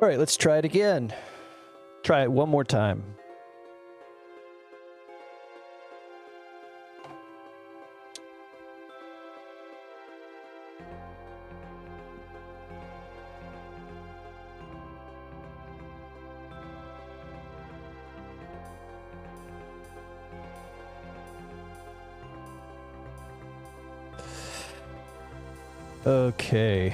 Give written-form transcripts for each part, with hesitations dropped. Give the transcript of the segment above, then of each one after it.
All right, let's try it again. Try it one more time. Okay.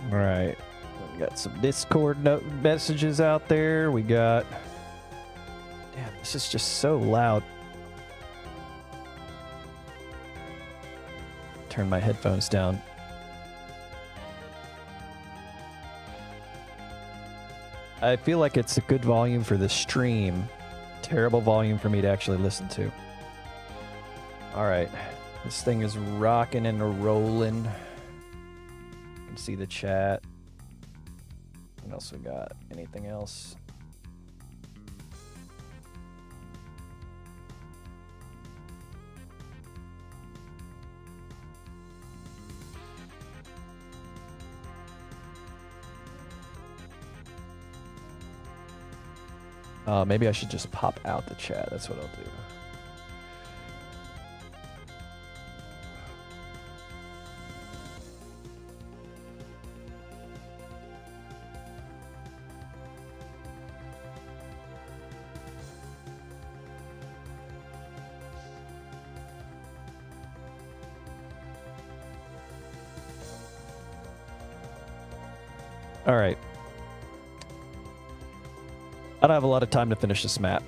All right. We got some Discord messages out there. We got... Damn, this is just so loud. Turn my headphones down. I feel like it's a good volume for the stream. Terrible volume for me to actually listen to. All right. This thing is rocking and rolling. You can see the chat. What else we got? Anything else? Maybe I should just pop out the chat. That's what I'll do. All right. I don't have a lot of time to finish this map.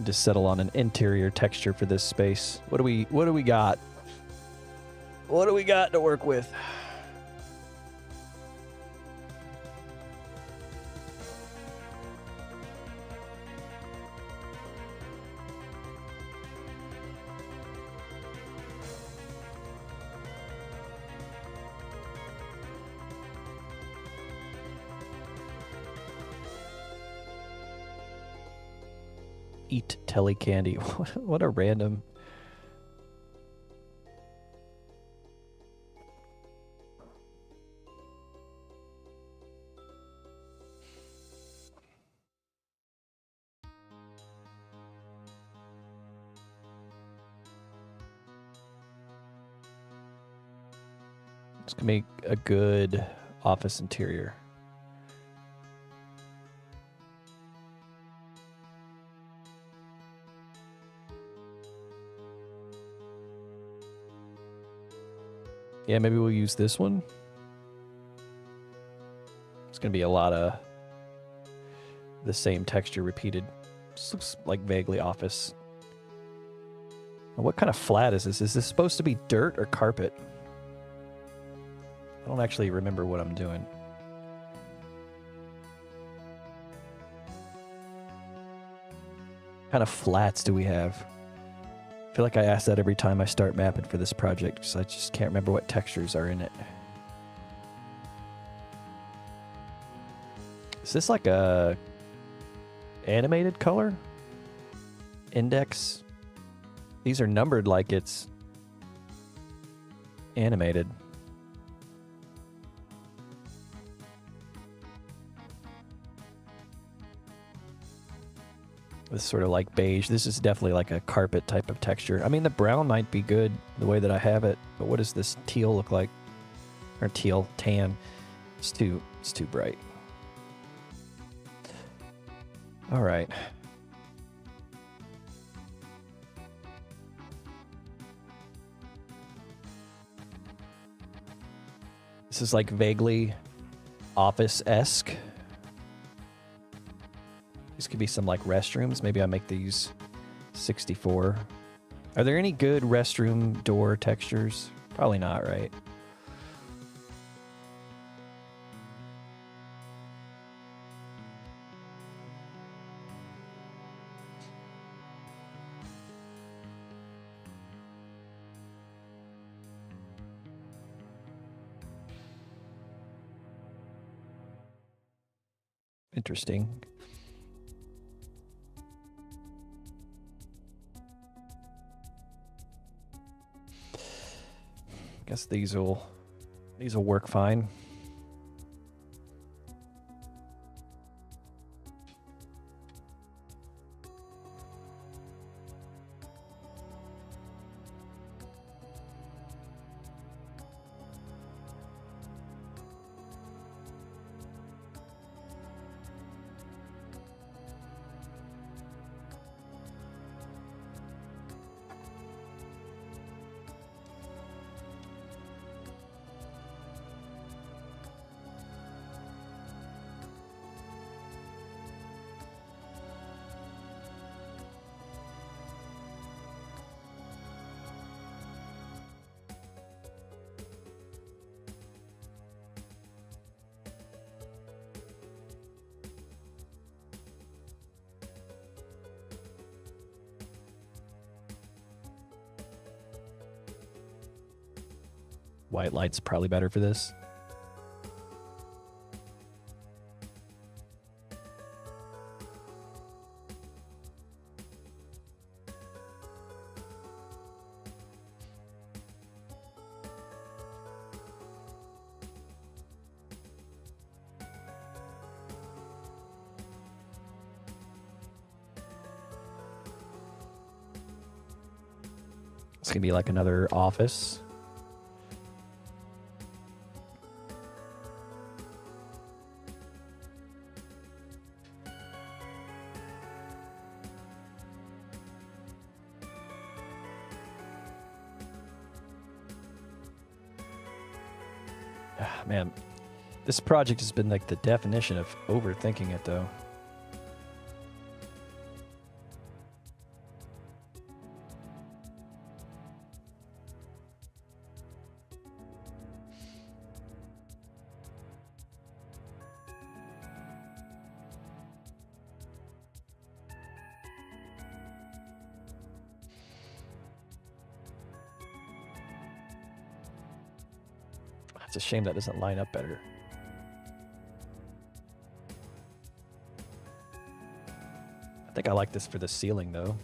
Just settle on an interior texture for this space. What do we got? What do we got to work with? Eat Telly candy. What a random... This can make a good office interior. Yeah, maybe we'll use this one. It's going to be a lot of the same texture repeated. This looks like vaguely office. What kind of flat is this? Is this supposed to be dirt or carpet? I don't actually remember what I'm doing. What kind of flats do we have? I feel like I ask that every time I start mapping for this project because I just can't remember what textures are in it. Is this like a Animated color? Index? These are numbered like it's animated. This is sort of like beige. This is definitely like a carpet type of texture. I mean, the brown might be good the way that I have it, but what does this teal look like? Or teal, tan. It's too bright. All right. This is like vaguely office-esque. These could be some like restrooms. Maybe I make these 64. Are there any good restroom door textures? Probably not, right? Interesting. Guess these will work fine. White light's probably better for this. It's gonna be like another office. Man, this project has been like the definition of overthinking it, though. It's a shame that doesn't line up better. I think I like this for the ceiling, though.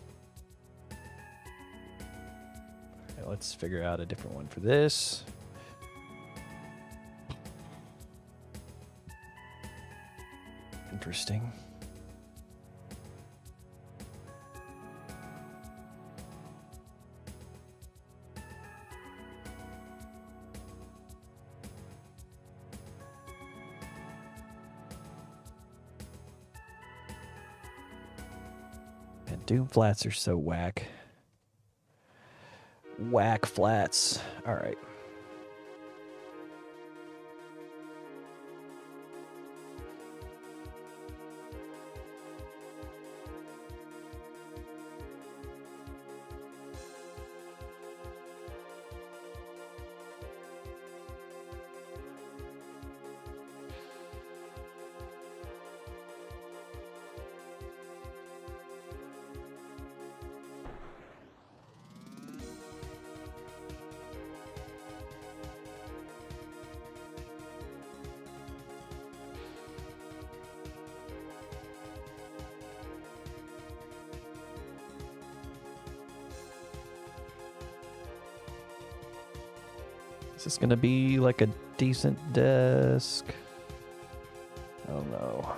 Okay, let's figure out a different one for this. Interesting. Doom flats are so whack. Whack flats. All right. Is this gonna be like a decent desk? I don't know.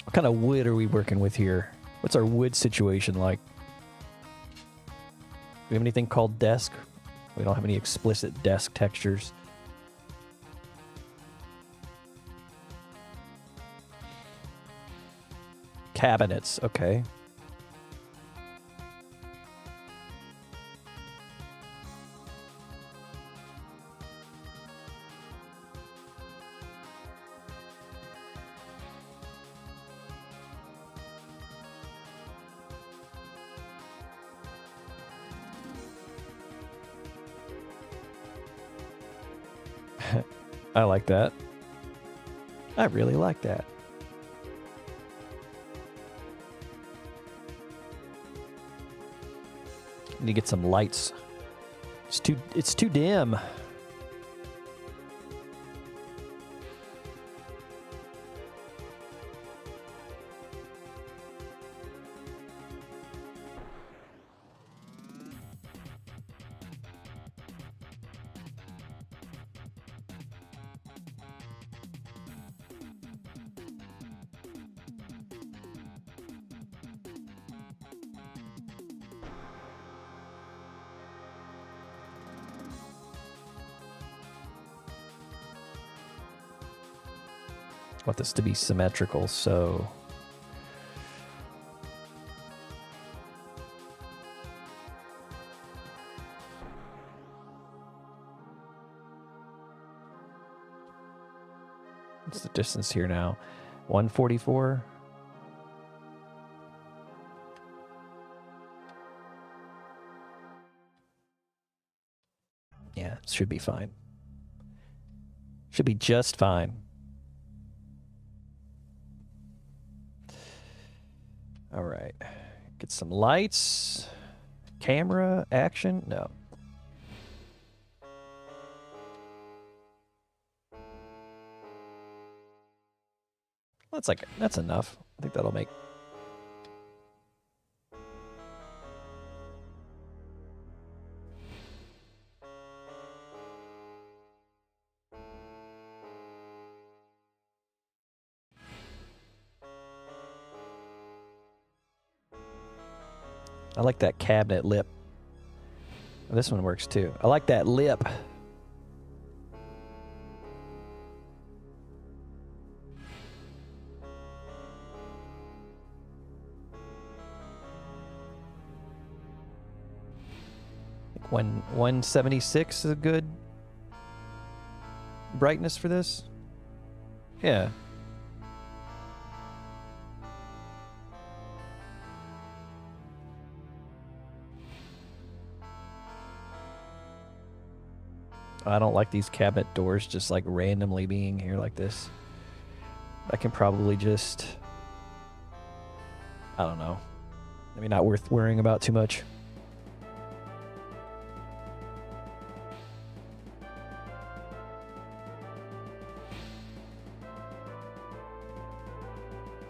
What kind of wood are we working with here? What's our wood situation like? Do we have anything called desk? We don't have any explicit desk textures. Cabinets, okay. I like that. I really like that. Need to get some lights. It's too dim. Want this to be symmetrical, so what's the distance here now? 144. Yeah, it should be fine. Should be just fine. All right, get some lights, camera, action. No. That's enough. I think that'll make. I like that cabinet lip. This one works too. I like that lip. I think 176 is a good brightness for this. Yeah. I don't like these cabinet doors just like randomly being here like this. I can probably just, I don't know. Maybe not worth worrying about too much.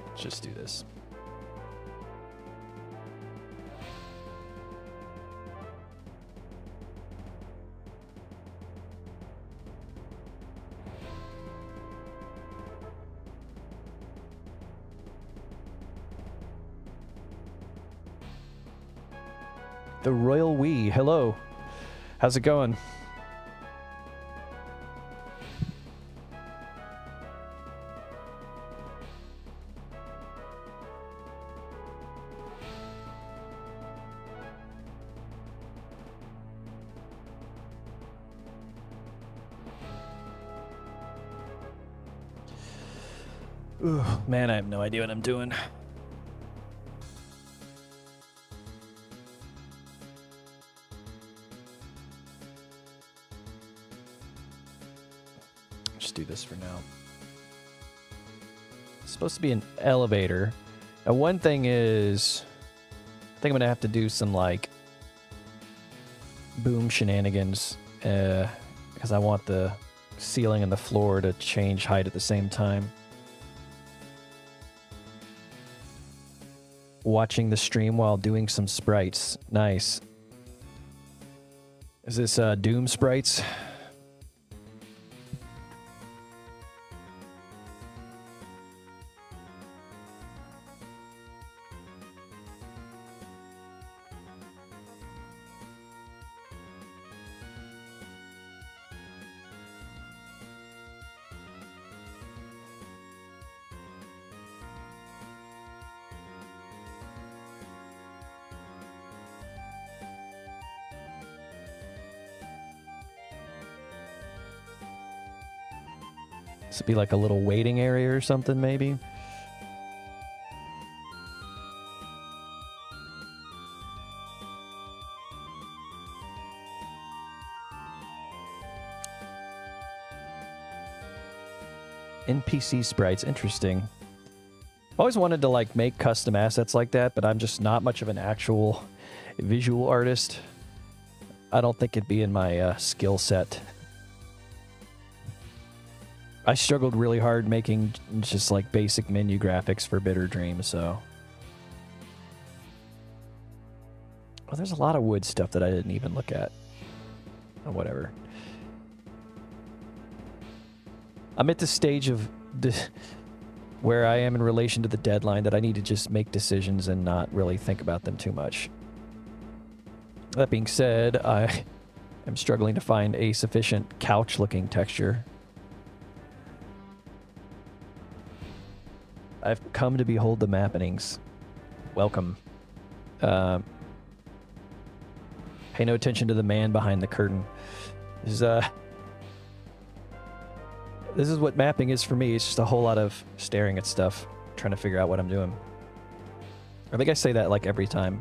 Let's just do this. The Royal We. Hello. How's it going? Ooh, man, I have no idea what I'm doing. Just do this for now. It's supposed to be an elevator. Now, one thing is, I think I'm gonna have to do some like boom shenanigans because I want the ceiling and the floor to change height at the same time. watching the stream while doing some sprites. Nice. Is this Doom sprites? This would be like a little waiting area or something, maybe. NPC sprites, interesting. I've always wanted to like make custom assets like that, but I'm just not much of an actual visual artist. I don't think it'd be in my skill set. I struggled really hard making just like basic menu graphics for Bitter Dream, so. Well, there's a lot of wood stuff that I didn't even look at. Oh, whatever. I'm at the stage of where I am in relation to the deadline that I need to just make decisions and not really think about them too much. That being said, I am struggling to find a sufficient couch-looking texture. I've come to behold the mappings. Welcome. Pay no attention to the man behind the curtain. This is what mapping is for me. It's just a whole lot of staring at stuff, trying to figure out what I'm doing. I think I say that like every time.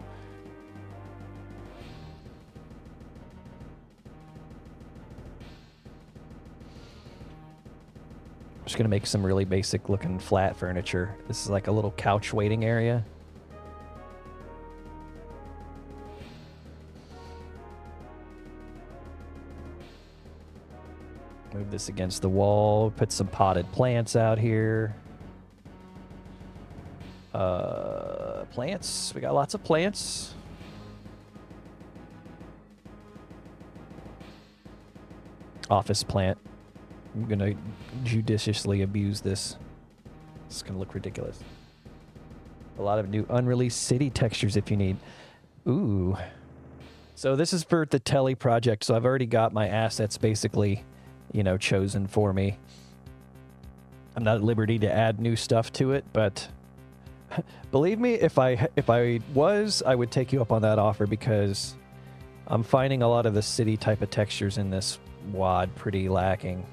I'm just gonna make some really basic looking flat furniture. This is like a little couch waiting area. Move this against the wall. Put some potted plants out here. Plants. We got lots of plants. Office plant. I'm gonna judiciously abuse this. It's gonna look ridiculous. A lot of new unreleased city textures if you need. Ooh. So this is for the Telly project. So I've already got my assets basically, you know, chosen for me. I'm not at liberty to add new stuff to it, but believe me, if I was, I would take you up on that offer because I'm finding a lot of the city type of textures in this WAD pretty lacking.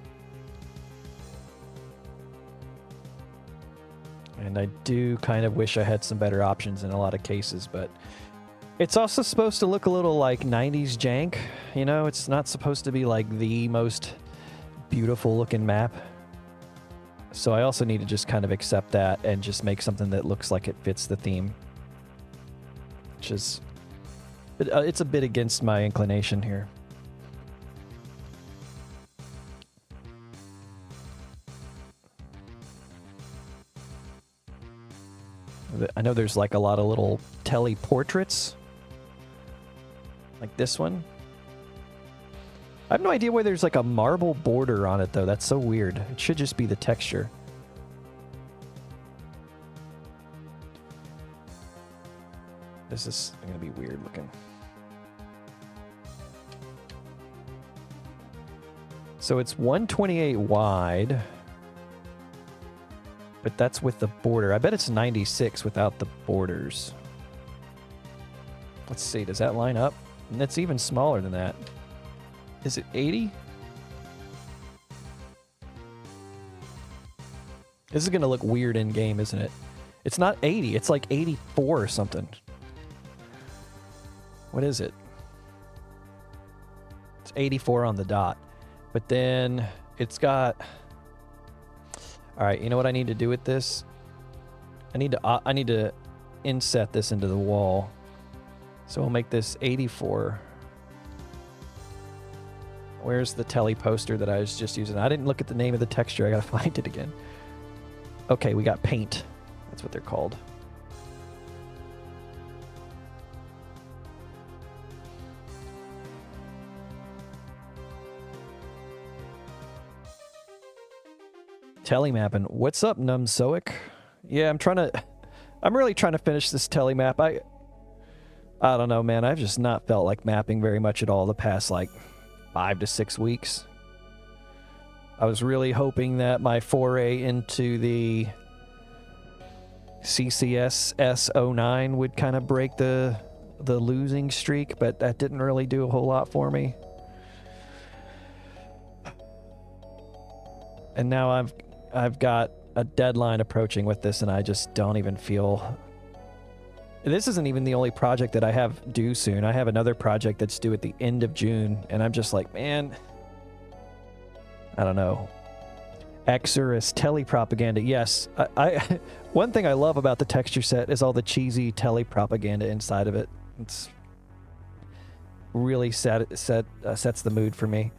And I do kind of wish I had some better options in a lot of cases, but it's also supposed to look a little like 90s jank. You know, it's not supposed to be like the most beautiful looking map. So I also need to just kind of accept that and just make something that looks like it fits the theme. Which is, it's a bit against my inclination here. I know there's like a lot of little Telly portraits. Like this one. I have no idea why there's like a marble border on it though. That's so weird. It should just be the texture. This is going to be weird looking. So it's 128 wide. But that's with the border. I bet it's 96 without the borders. Let's see, does that line up? And that's even smaller than that. Is it 80? This is gonna look weird in game, isn't it? It's not 80, it's like 84 or something. What is it? It's 84 on the dot. But then it's got... All right, you know what I need to do with this? I need to inset this into the wall. So we'll make this 84. Where's the Telly poster that I was just using? I didn't look at the name of the texture. I gotta find it again. Okay, we got paint. That's what they're called. Telly mapping. What's up, Numsoic? Yeah, I'm really trying to finish this Telly map. I don't know, man. I've just not felt like mapping very much at all the past, like, 5 to 6 weeks. I was really hoping that my foray into the CCS S09 would kind of break the losing streak, but that didn't really do a whole lot for me. And now I've got a deadline approaching with this, and I just don't even feel... This isn't even the only project that I have due soon. I have another project that's due at the end of June, and I'm just like, man, I don't know. Exorus Telly propaganda. Yes, I one thing I love about the texture set is all the cheesy Telly propaganda inside of it. It's really sets the mood for me.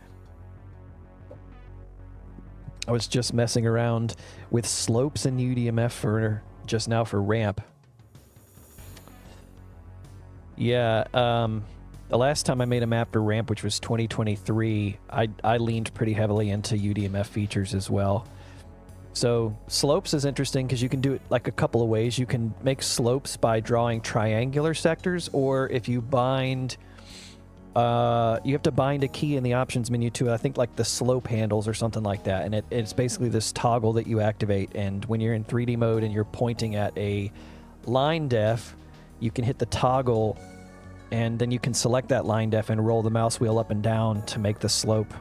I was just messing around with slopes and UDMF for just now for ramp. Yeah, the last time I made a map for ramp, which was 2023, I leaned pretty heavily into UDMF features as well. So slopes is interesting because you can do it like a couple of ways. You can make slopes by drawing triangular sectors, or if you bind, you have to bind a key in the options menu to, I think, like the slope handles or something like that. And it's basically this toggle that you activate. And when you're in 3D mode and you're pointing at a line def, you can hit the toggle, and then you can select that line def and roll the mouse wheel up and down to make the slope.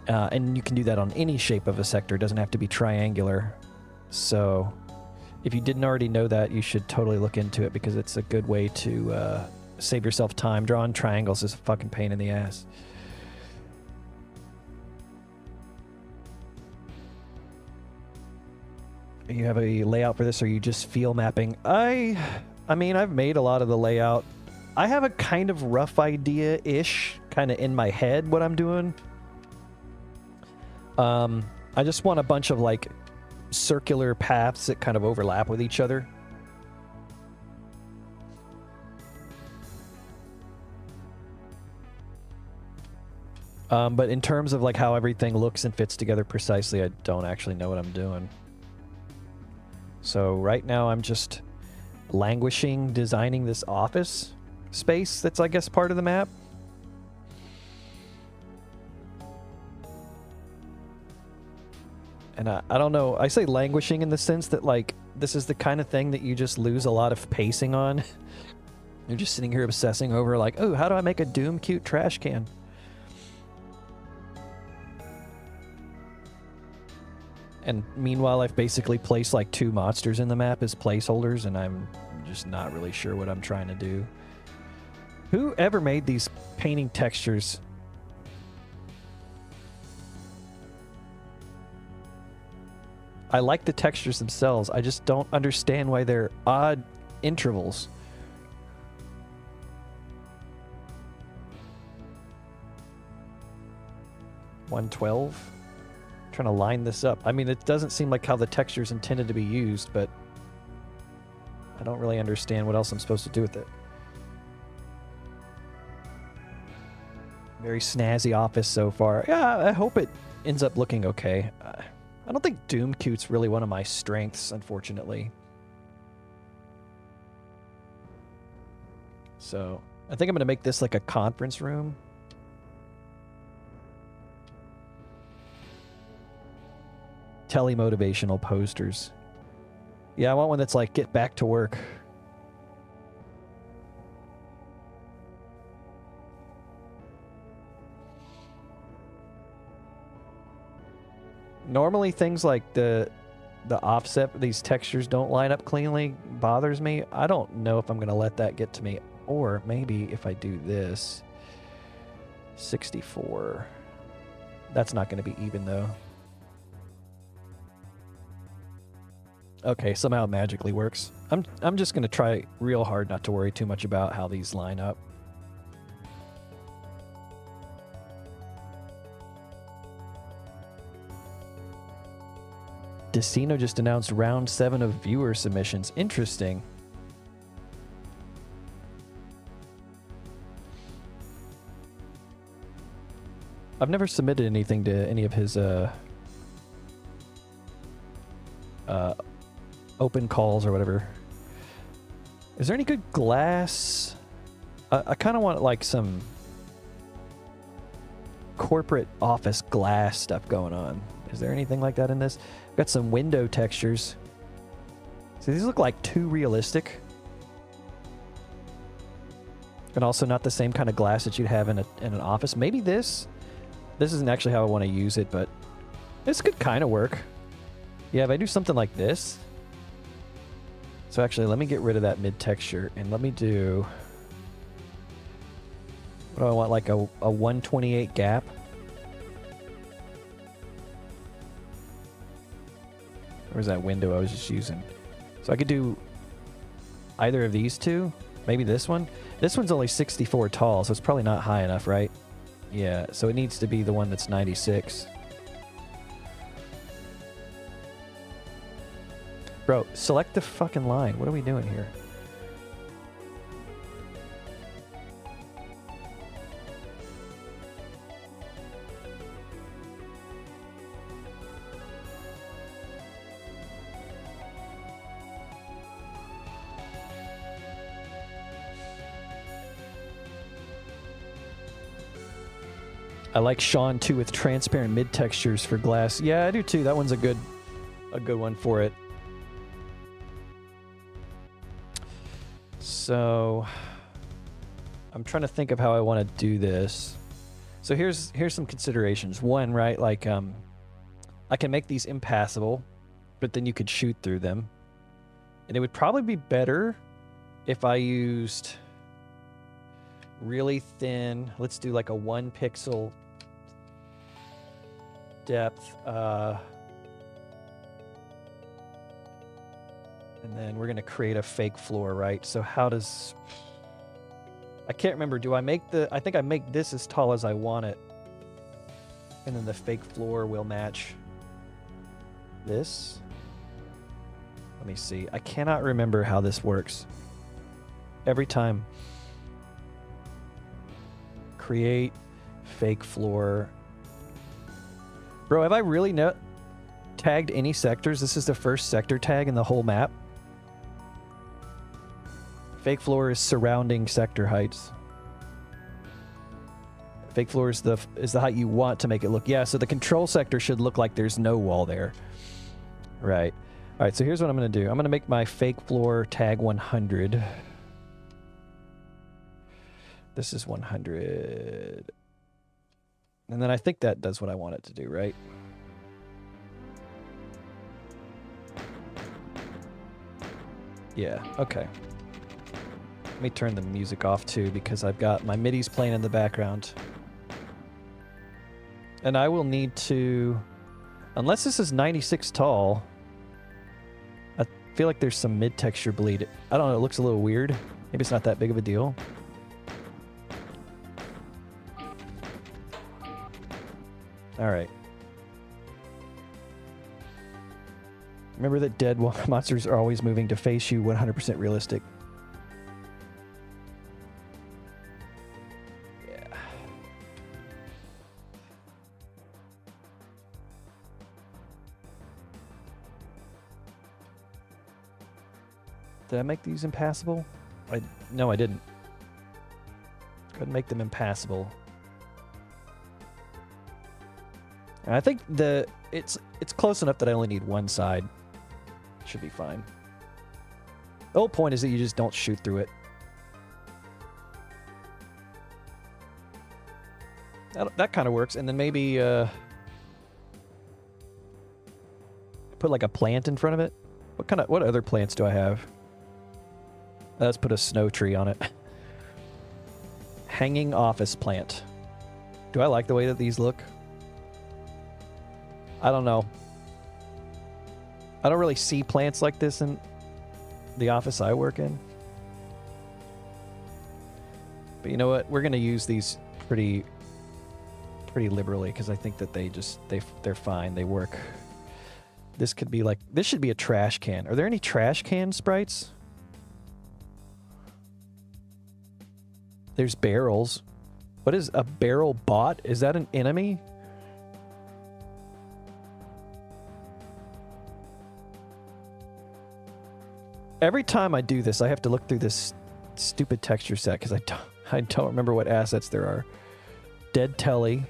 And you can do that on any shape of a sector. It doesn't have to be triangular. So if you didn't already know that, you should totally look into it, because it's a good way to save yourself time. Drawing triangles is a fucking pain in the ass. You have a layout for this, or you just feel mapping? I mean, I've made a lot of the layout. I have a kind of rough idea-ish, kind of in my head, what I'm doing. I just want a bunch of, like, circular paths that kind of overlap with each other. But in terms of, like, how everything looks and fits together precisely, I don't actually know what I'm doing. So right now I'm just languishing, designing this office space that's, I guess, part of the map. And I don't know, I say languishing in the sense that, like, this is the kind of thing that you just lose a lot of pacing on. You're just sitting here obsessing over, like, oh, how do I make a Doom cute trash can? And meanwhile, I've basically placed like 2 monsters in the map as placeholders, and I'm just not really sure what I'm trying to do. Who ever made these painting textures? I like the textures themselves. I just don't understand why they're odd intervals. $112? Trying to line this up. I mean, it doesn't seem like how the texture's intended to be used, but I don't really understand what else I'm supposed to do with it. Very snazzy office so far. Yeah, I hope it ends up looking okay. I don't think Doom Cute's really one of my strengths, unfortunately. So, I think I'm going to make this like a conference room. Telly motivational posters. Yeah, I want one that's like, get back to work. Normally things like the offset, these textures don't line up cleanly, bothers me. I don't know if I'm going to let that get to me. Or maybe if I do this, 64. That's not going to be even though. Okay, somehow it magically works. I'm just going to try real hard not to worry too much about how these line up. Decino just announced round 7 of viewer submissions. Interesting. I've never submitted anything to any of his open calls or whatever. Is there any good glass? I kind of want like some corporate office glass stuff going on. Is there anything like that in this? Got some window textures. So these look like too realistic. And also not the same kind of glass that you'd have in an office. Maybe this isn't actually how I want to use it, but this could kind of work. Yeah, if I do something like this. So actually, let me get rid of that mid texture and let me do, what do I want, like a 128 gap? Where's that window I was just using? So I could do either of these two. Maybe this one. This one's only 64 tall, so it's probably not high enough, right? Yeah, so it needs to be the one that's 96. Bro, select the fucking line. What are we doing here? I like Sean too with transparent mid textures for glass. Yeah, I do too. That one's a good one for it. So I'm trying to think of how I want to do this. So here's some considerations. One, right, like I can make these impassable, but then you could shoot through them. And it would probably be better if I used really thin, let's do like a 1 pixel depth, and then we're going to create a fake floor, right? So how does, I can't remember, do I make I think I make this as tall as I want it, and then the fake floor will match this. Let me see. I cannot remember how this works. Every time. Create fake floor. Bro, have I really tagged any sectors? This is the first sector tag in the whole map. Fake floor is surrounding sector heights. Fake floor is the height you want to make it look. Yeah, so the control sector should look like there's no wall there. Right. All right, so here's what I'm going to do. I'm going to make my fake floor tag 100. This is 100. And then I think that does what I want it to do, right? Yeah, okay. Let me turn the music off too, because I've got my midis playing in the background. And I will need to, unless this is 96 tall, I feel like there's some mid-texture bleed. I don't know, it looks a little weird. Maybe it's not that big of a deal. All right. Remember that dead monsters are always moving to face you, 100% realistic. Yeah. Did I make these impassable? No, I didn't. Couldn't make them impassable. And I think it's close enough that I only need one side. Should be fine. The whole point is that you just don't shoot through it. That kind of works. And then maybe put like a plant in front of it. What other plants do I have? Let's put a snow tree on it. Hanging office plant. Do I like the way that these look? I don't know. I don't really see plants like this in the office I work in. But you know what? We're going to use these pretty liberally because I think that they're fine. They work. This could be like, this should be a trash can. Are there any trash can sprites? There's barrels. What is a barrel bot? Is that an enemy? Every time I do this, I have to look through this stupid texture set because I don't remember what assets there are. Dead Telly.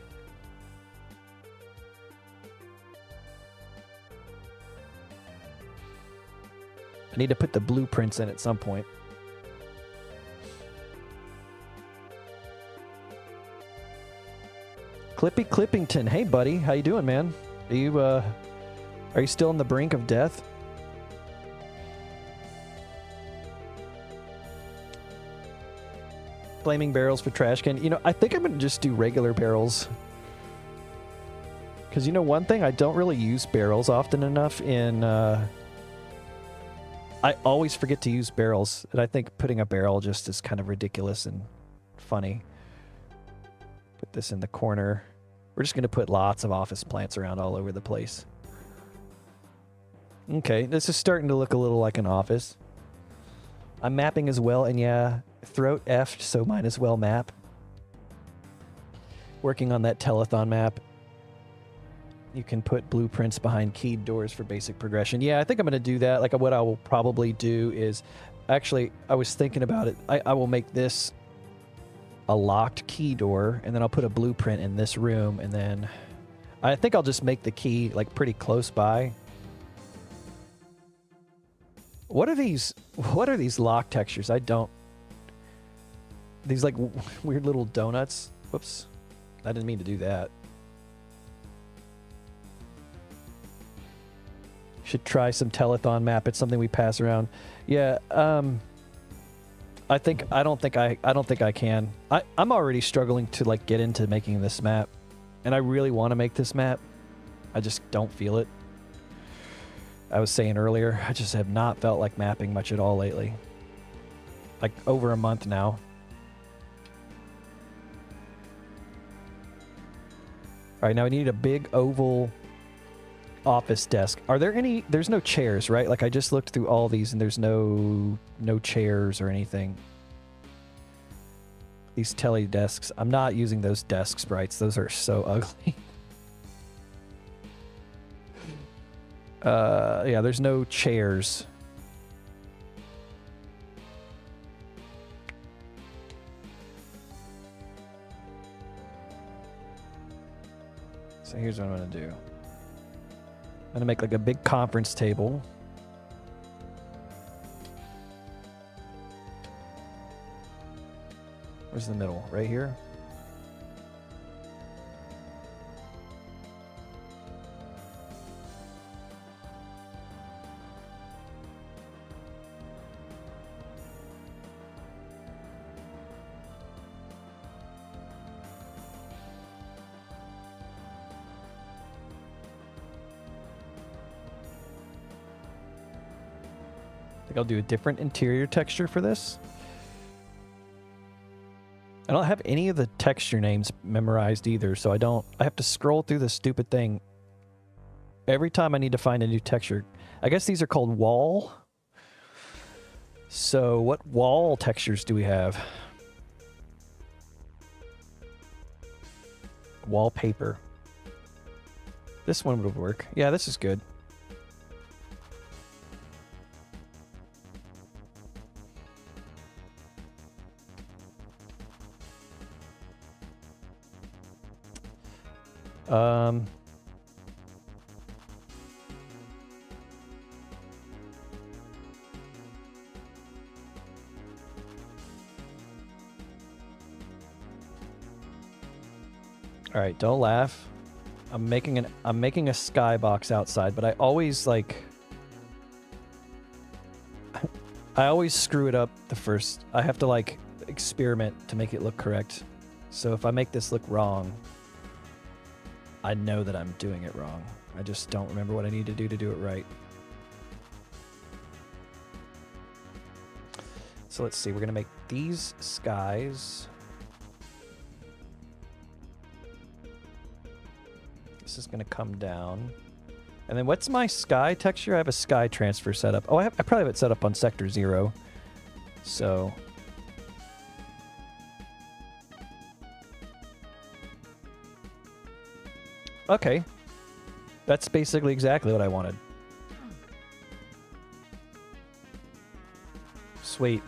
I need to put the blueprints in at some point. Clippy Clippington, hey buddy, how you doing, man? Are you still on the brink of death? Flaming barrels for trash can. You know, I think I'm gonna just do regular barrels. Because you know one thing, I don't really use barrels often enough in... I always forget to use barrels, and I think putting a barrel just is kind of ridiculous and funny. Put this in the corner. We're just going to put lots of office plants around all over the place. Okay, this is starting to look a little like an office. I'm mapping as well, and yeah, throat F'd, so might as well map. Working on that telethon map. You can put blueprints behind keyed doors for basic progression. Yeah, I think I'm going to do that. Like, what I will probably do is... Actually, I was thinking about it. I will make this a locked key door, and then I'll put a blueprint in this room, and then... I think I'll just make the key, like, pretty close by. What are these lock textures? I don't... These, like, weird little donuts. Whoops. I didn't mean to do that. Should try some telethon map. It's something we pass around. Yeah, I don't think I can. I'm already struggling to like get into making this map. And I really want to make this map. I just don't feel it. I was saying earlier, I just have not felt like mapping much at all lately. Like over a month now. Alright, now we need a big oval office desk. Are there any... There's no chairs, right? Like, I just looked through all these and there's no chairs or anything. These Telly desks. I'm not using those desk sprites. Those are so ugly. Yeah, there's no chairs. So here's what I'm going to do. I'm gonna make like a big conference table. Where's the middle? Right here? I'll do a different interior texture for this. I don't have any of the texture names memorized either, so I have to scroll through this stupid thing every time I need to find a new texture. I guess these are called wall. So what wall textures do we have? Wallpaper. This one would work. Yeah, this is good. All right, don't laugh. I'm making a skybox outside, but I always like I always screw it up the first. I have to like experiment to make it look correct. So if I make this look wrong, I know that I'm doing it wrong. I just don't remember what I need to do it right. So let's see, we're gonna make these skies. This is gonna come down. And then what's my sky texture? I have a sky transfer set up. Oh, I probably have it set up on sector 0. So okay. That's basically exactly what I wanted. Sweet.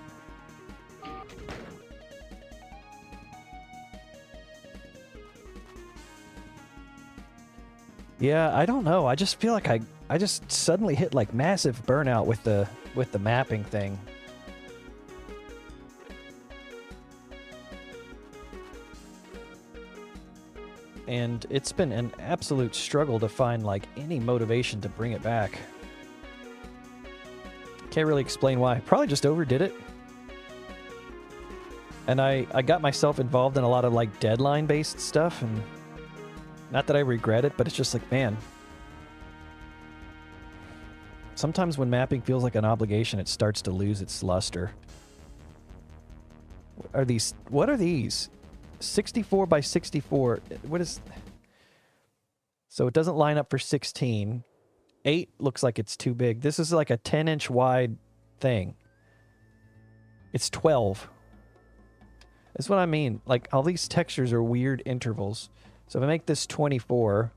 Yeah, I don't know. I just feel like I just suddenly hit like massive burnout with the mapping thing. And it's been an absolute struggle to find like any motivation to bring it back. Can't really explain why. Probably just overdid it. And I got myself involved in a lot of like deadline-based stuff, and not that I regret it, but it's just like, man, sometimes when mapping feels like an obligation, it starts to lose its luster. What are these? 64 by 64. What is... So it doesn't line up for 16. 8 looks like it's too big. This is like a 10-inch wide thing. It's 12. That's what I mean. Like, all these textures are weird intervals. So if I make this 24,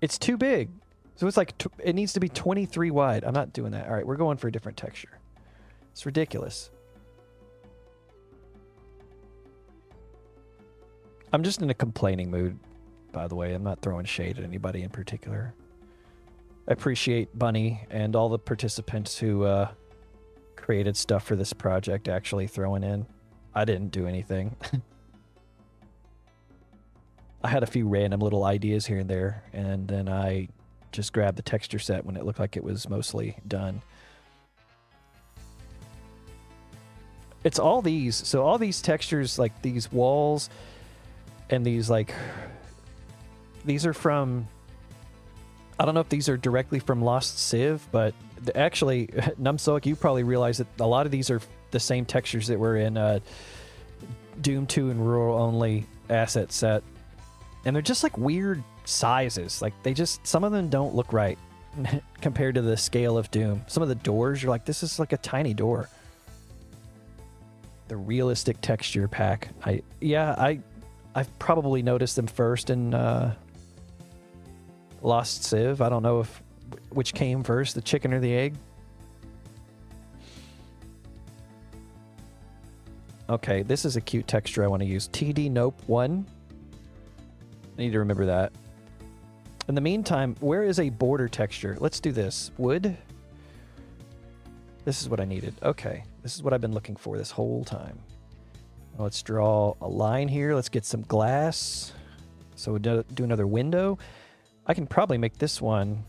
it's too big. So it's like, it needs to be 23 wide. I'm not doing that. All right, we're going for a different texture. It's ridiculous. I'm just in a complaining mood, by the way. I'm not throwing shade at anybody in particular. I appreciate Bunny and all the participants who created stuff for this project actually throwing in. I didn't do anything. I had a few random little ideas here and there, and then I just grabbed the texture set when it looked like it was mostly done. It's all these. So all these textures, like these walls and these, like, these are from, I don't know if these are directly from Lost Civ, but actually, Numsoic, you probably realize that a lot of these are the same textures that were in Doom 2 and Rural Only asset set. And they're just like weird sizes. Like, they just, some of them don't look right compared to the scale of Doom. Some of the doors, you're like, this is like a tiny door. The realistic texture pack. I've probably noticed them first in Lost Civ. I don't know if which came first, the chicken or the egg. Okay, this is a cute texture I want to use. TD Nope 1. I need to remember that. In the meantime, where is a border texture? Let's do this. Wood. This is what I needed. Okay, this is what I've been looking for this whole time. Let's draw a line here. Let's get some glass. So we'll do another window. I can probably make this one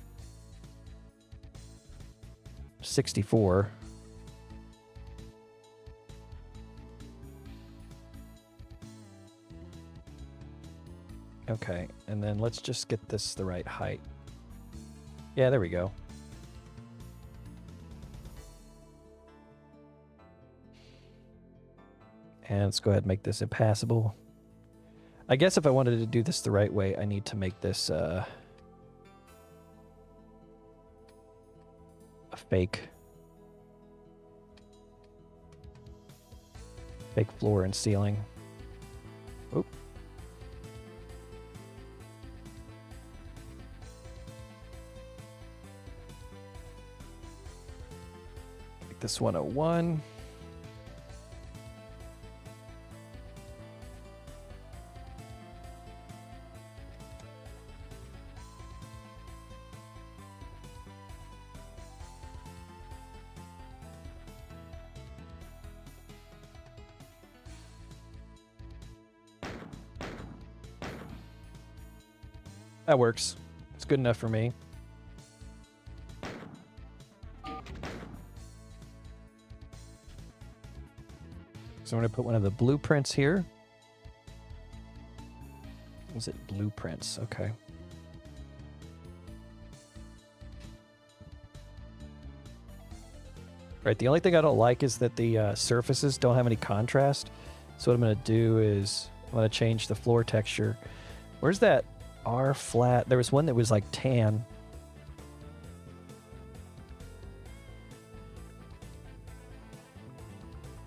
64. Okay, and then let's just get this the right height. Yeah, there we go. And let's go ahead and make this impassable. I guess if I wanted to do this the right way, I need to make this a fake floor and ceiling. Oop. Make this 101. That works. It's good enough for me. So I'm going to put one of the blueprints here. Is it blueprints? Okay. Right, the only thing I don't like is that the surfaces don't have any contrast. So what I'm going to do is I'm going to change the floor texture. Where's that R flat? There was one that was like tan.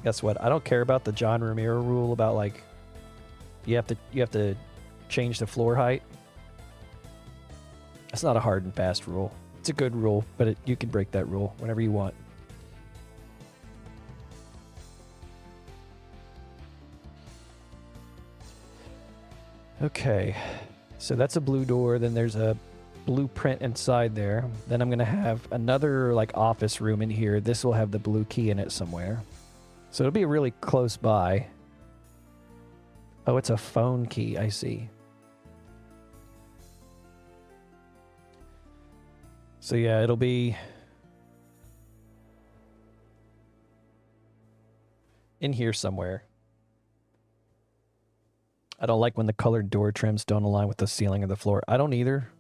Guess what? I don't care about the John Romero rule about like you have to change the floor height. It's not a hard and fast rule. It's a good rule, but you can break that rule whenever you want. Okay, so that's a blue door. Then there's a blueprint inside there. Then I'm going to have another like office room in here. This will have the blue key in it somewhere. So it'll be really close by. Oh, it's a phone key. I see. So yeah, it'll be in here somewhere. I don't like when the colored door trims don't align with the ceiling or the floor. I don't either.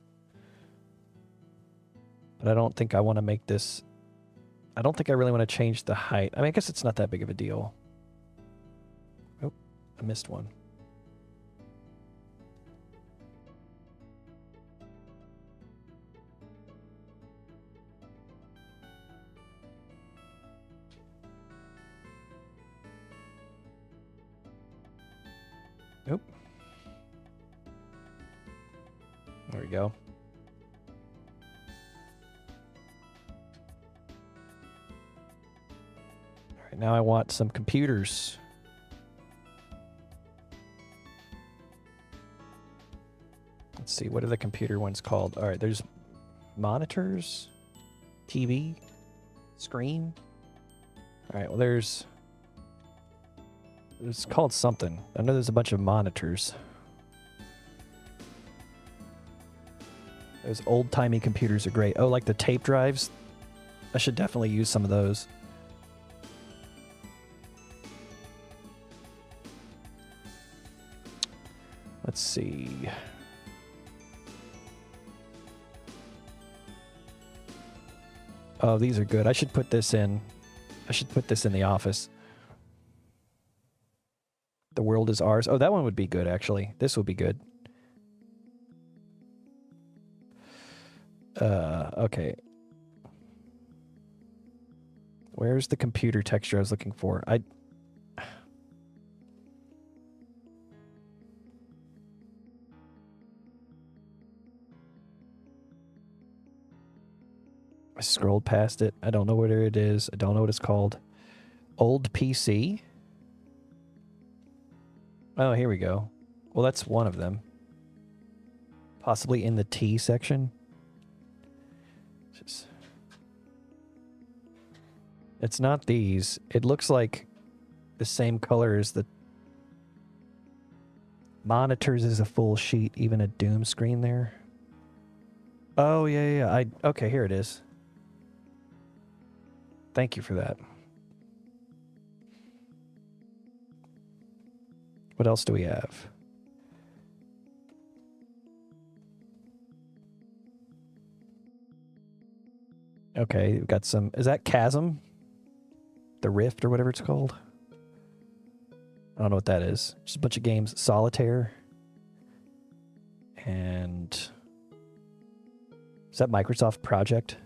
But I don't think I want to make this... I don't think I really want to change the height. I mean, I guess it's not that big of a deal. Oh, I missed one. Nope. There we go. All right, now I want some computers. Let's see, what are the computer ones called? All right, there's monitors, TV, screen. All right, well, there's... It's called something. I know there's a bunch of monitors. Those old-timey computers are great. Oh, like the tape drives? I should definitely use some of those. Let's see. Oh, these are good. I should put this in. I should put this in the office. The world is ours. Oh, that one would be good, actually. This would be good. Okay. Where's the computer texture I was looking for? I scrolled past it. I don't know where it is. I don't know what it's called. Old PC? Oh, here we go. Well, that's one of them. Possibly in the T section. It's not these. It looks like the same color as the monitors is a full sheet, even a doom screen there. Oh, yeah. Okay, here it is. Thank you for that. What else do we have? Okay, we've got some... Is that Chasm? The Rift or whatever it's called? I don't know what that is. Just a bunch of games. Solitaire. And... Is that Microsoft Project?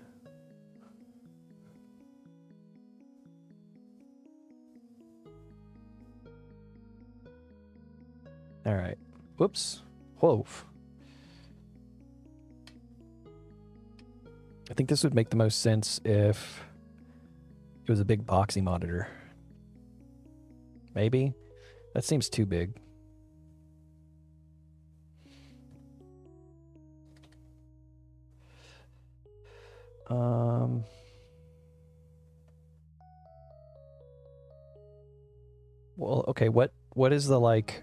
All right. Whoops. Whoa. I think this would make the most sense if it was a big boxy monitor. Maybe? That seems too big. Well, okay, what is the, like...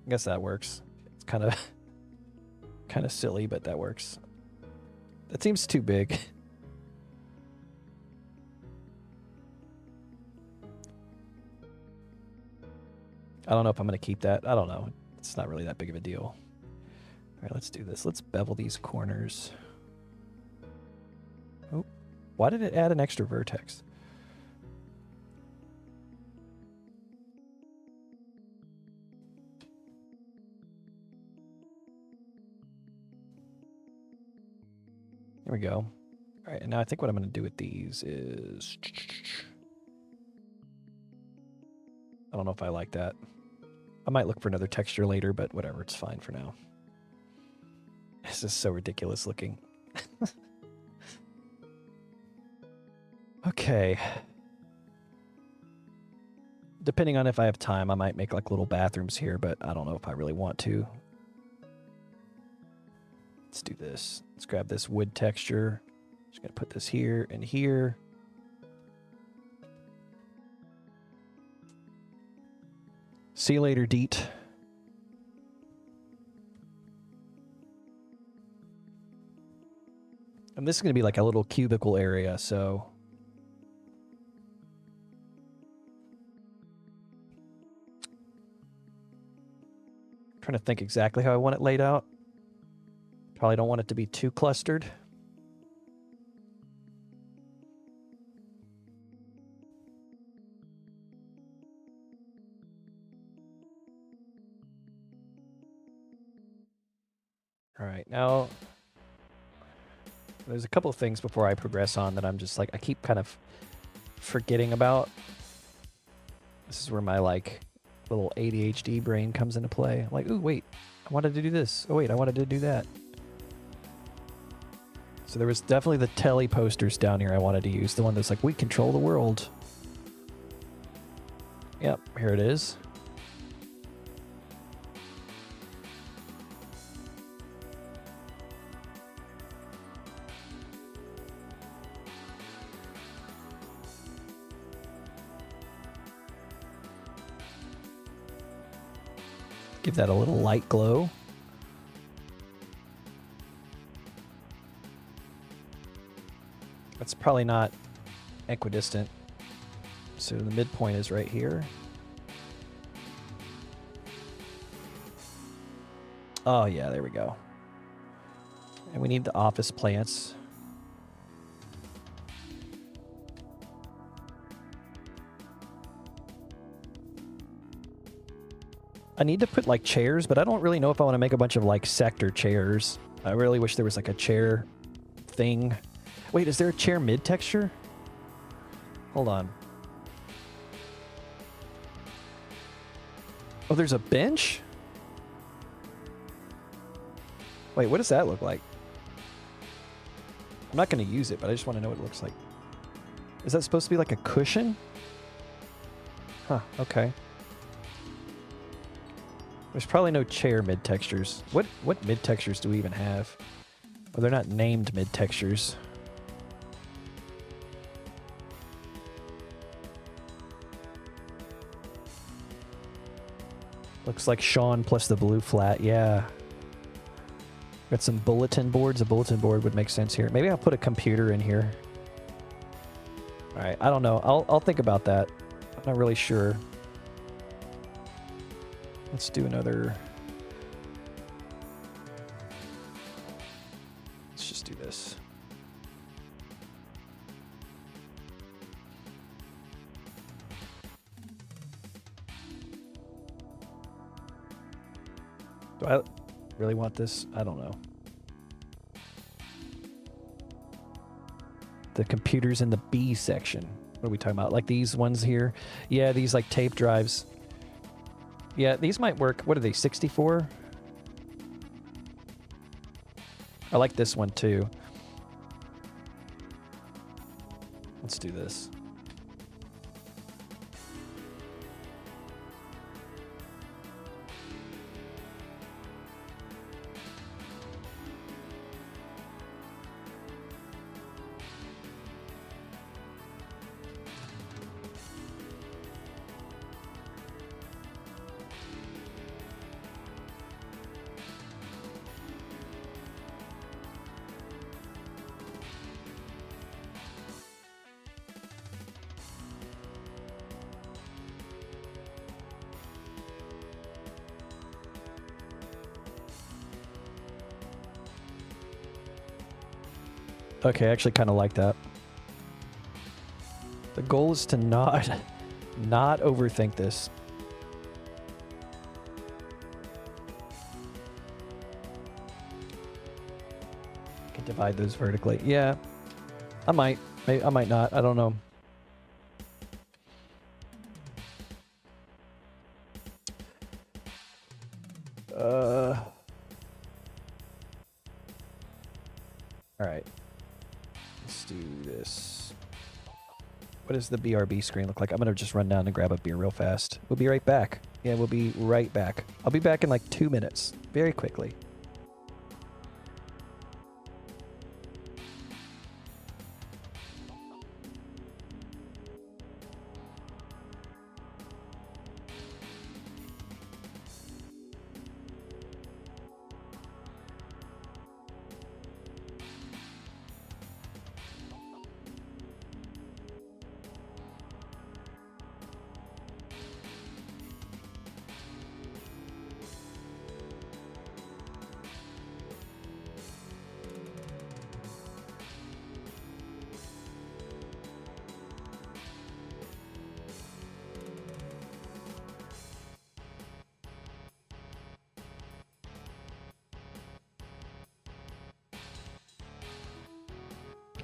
I guess that works. It's kind of silly, but that works. That seems too big. I don't know if I'm going to keep that. I don't know. It's not really that big of a deal. All right, let's do this. Let's bevel these corners. Oh, why did it add an extra vertex? There we go. All right, and now I think what I'm going to do with these is... I don't know if I like that. I might look for another texture later, but whatever, it's fine for now. This is so ridiculous looking. Okay. Depending on if I have time, I might make like little bathrooms here, but I don't know if I really want to. Let's do this. Let's grab this wood texture. Just gonna put this here and here. See you later, Deet. And this is gonna be like a little cubicle area, so I'm trying to think exactly how I want it laid out. Probably don't want it to be too clustered. All right, now there's a couple of things before I progress on that I'm just like, I keep kind of forgetting about. This is where my like little ADHD brain comes into play. I'm like, ooh, wait, I wanted to do this. Oh, wait, I wanted to do that. So there was definitely the Telly posters down here I wanted to use. The one that's like, we control the world. Yep, here it is. Give that a little light glow. That's probably not equidistant. So the midpoint is right here. Oh yeah, there we go. And we need the office plants. I need to put like chairs, but I don't really know if I want to make a bunch of like sector chairs. I really wish there was like a chair thing. Wait, is there a chair mid texture? Hold on. Oh, there's a bench? Wait, what does that look like? I'm not going to use it, but I just want to know what it looks like. Is that supposed to be like a cushion? Huh, okay. There's probably no chair mid textures. What mid textures do we even have? Oh, they're not named mid textures. Looks like Sean plus the blue flat, yeah. Got some bulletin boards. A bulletin board would make sense here. Maybe I'll put a computer in here. All right, I don't know. I'll think about that. I'm not really sure. Let's do another. Let's just do this. Do I really want this? I don't know. The computer's in the B section. What are we talking about? Like these ones here? Yeah, these like tape drives. Yeah, these might work. What are they, 64? I like this one too. Let's do this. Okay, I actually kind of like that. The goal is to not overthink this. I can divide those vertically. Yeah, I might. I might not. I don't know. All right. Let's do this. What does the BRB screen look like? I'm gonna just run down and grab a beer real fast. We'll be right back. Yeah, we'll be right back. I'll be back in like 2 minutes. Very quickly.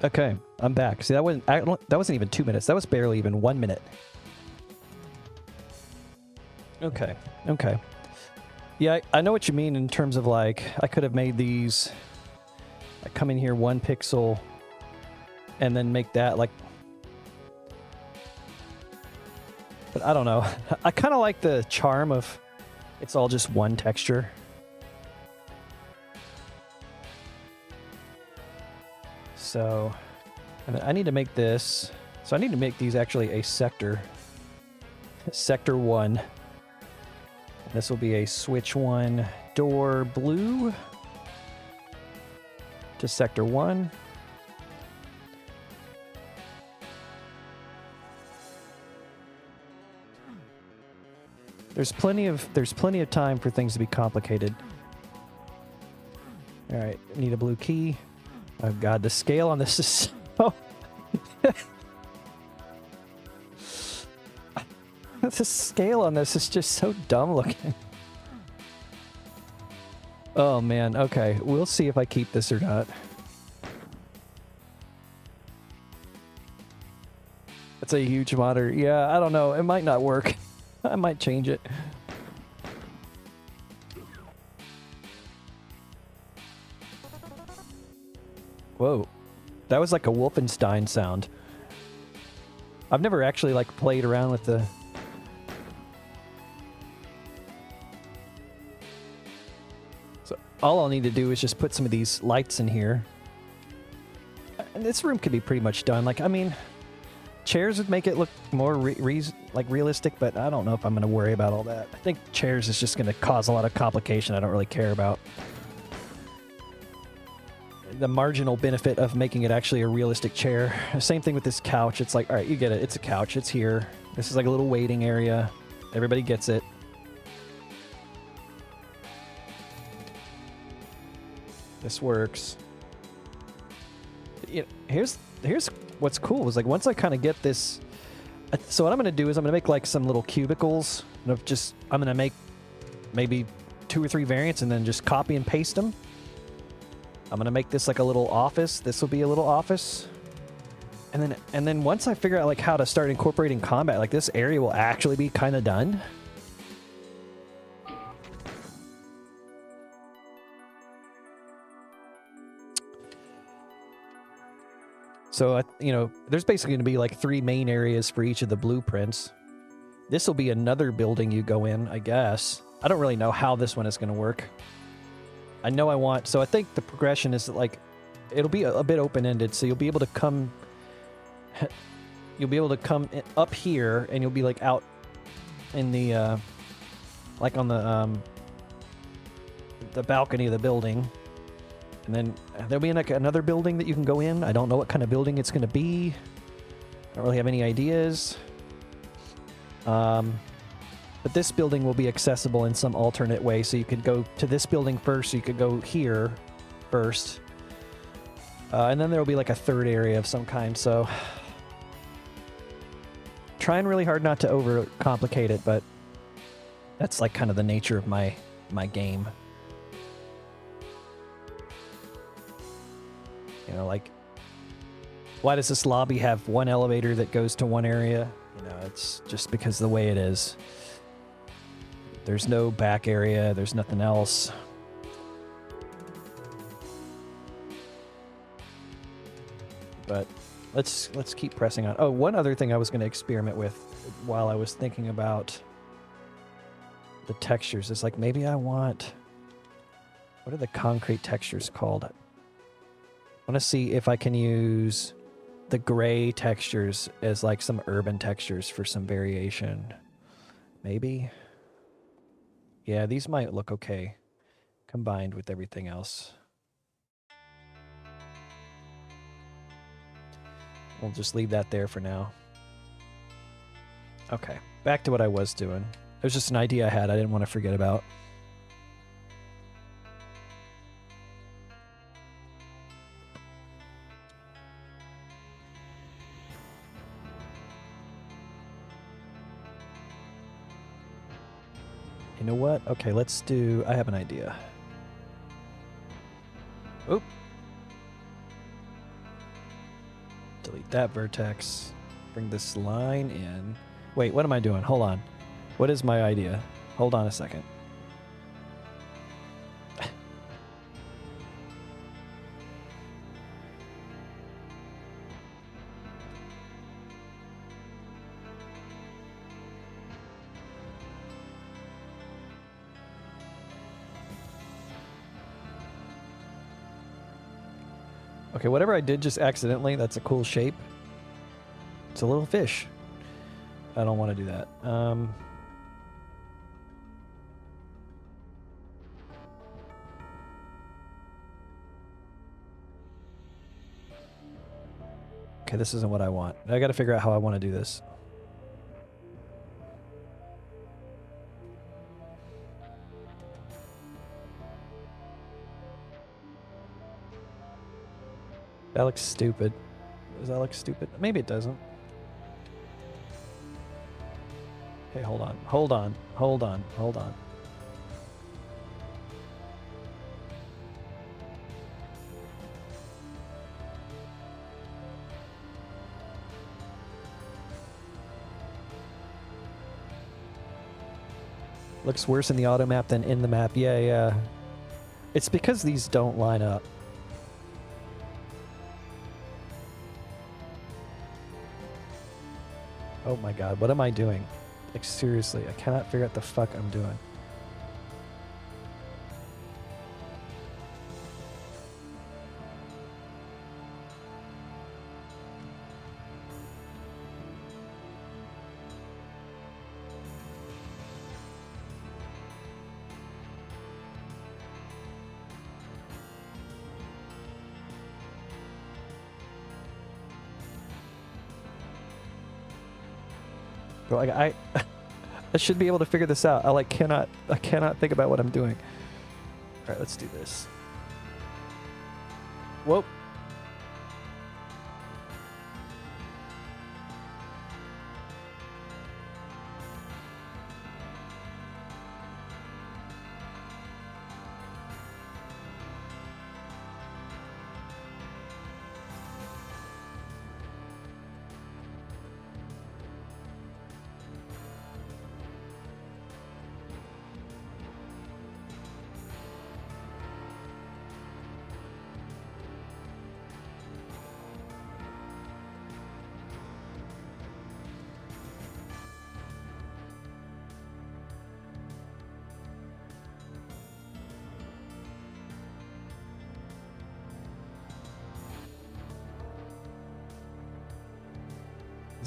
Okay, I'm back. See, that wasn't even 2 minutes. That was barely even 1 minute. Okay, okay. Yeah, I know what you mean in terms of like, I could have made these, I come in here 1 pixel and then make that like, but I don't know. I kind of like the charm of it's all just one texture. So, and I need to make this. So I need to make these actually a sector. Sector 1. This will be a switch 1 door blue to sector 1. There's plenty of time for things to be complicated. All right, need a blue key. Oh god, the scale on this is so... The scale on this is just so dumb looking. Oh man, okay. We'll see if I keep this or not. That's a huge monitor. Yeah, I don't know. It might not work. I might change it. Whoa. That was like a Wolfenstein sound. I've never actually like played around with the... So all I'll need to do is just put some of these lights in here. And this room could be pretty much done. Like, I mean, chairs would make it look more realistic, but I don't know if I'm going to worry about all that. I think chairs is just going to cause a lot of complication I don't really care about. The marginal benefit of making it actually a realistic chair. Same thing with this couch. It's like, all right, you get it. It's a couch. It's here. This is like a little waiting area. Everybody gets it. This works. You know, here's what's cool is like once I kind of get this. So what I'm going to do is I'm going to make like some little cubicles. I'm going to make maybe 2 or 3 variants and then just copy and paste them. I'm gonna make this like a little office. This will be a little office. And then once I figure out like how to start incorporating combat, like this area will actually be kind of done. So, you know, there's basically going to be like 3 main areas for each of the blueprints. This will be another building you go in, I guess. I don't really know how this one is going to work. I know I want... So I think the progression is like... It'll be a bit open-ended, so you'll be able to come... You'll be able to come up here, and you'll be like out in the... like on the balcony of the building. And then there'll be like another building that you can go in. I don't know what kind of building it's going to be. I don't really have any ideas. But this building will be accessible in some alternate way. So you could go to this building first. So you could go here first. And then there will be like a third area of some kind. So trying really hard not to overcomplicate it, but that's like kind of the nature of my game. You know, like, why does this lobby have one elevator that goes to one area? You know, it's just because of the way it is. There's no back area. There's nothing else. But Let's keep pressing on. Oh, one other thing I was going to experiment with while I was thinking about the textures is like maybe I want, what are the concrete textures called? I want to see if I can use the gray textures as like some urban textures for some variation. Maybe. Yeah, these might look okay combined with everything else. We'll just leave that there for now. Okay, back to what I was doing. It was just an idea I had I didn't want to forget about. You know what? Okay, let's do... I have an idea. Oop. Delete that vertex. Bring this line in. Wait, what am I doing? Hold on. What is my idea? Hold on a second. Okay, whatever I did just accidentally, that's a cool shape. It's a little fish. I don't want to do that. Okay, this isn't what I want. I got to figure out how I want to do this. That looks stupid. Does that look stupid? Maybe it doesn't. Okay, hold on. Hold on. Hold on. Hold on. Looks worse in the auto map than in the map. Yeah, yeah. It's because these don't line up. Oh my god, what am I doing? Like, seriously, I cannot figure out the fuck I'm doing. But like I should be able to figure this out. I cannot think about what I'm doing. All right, let's do this. Whoa.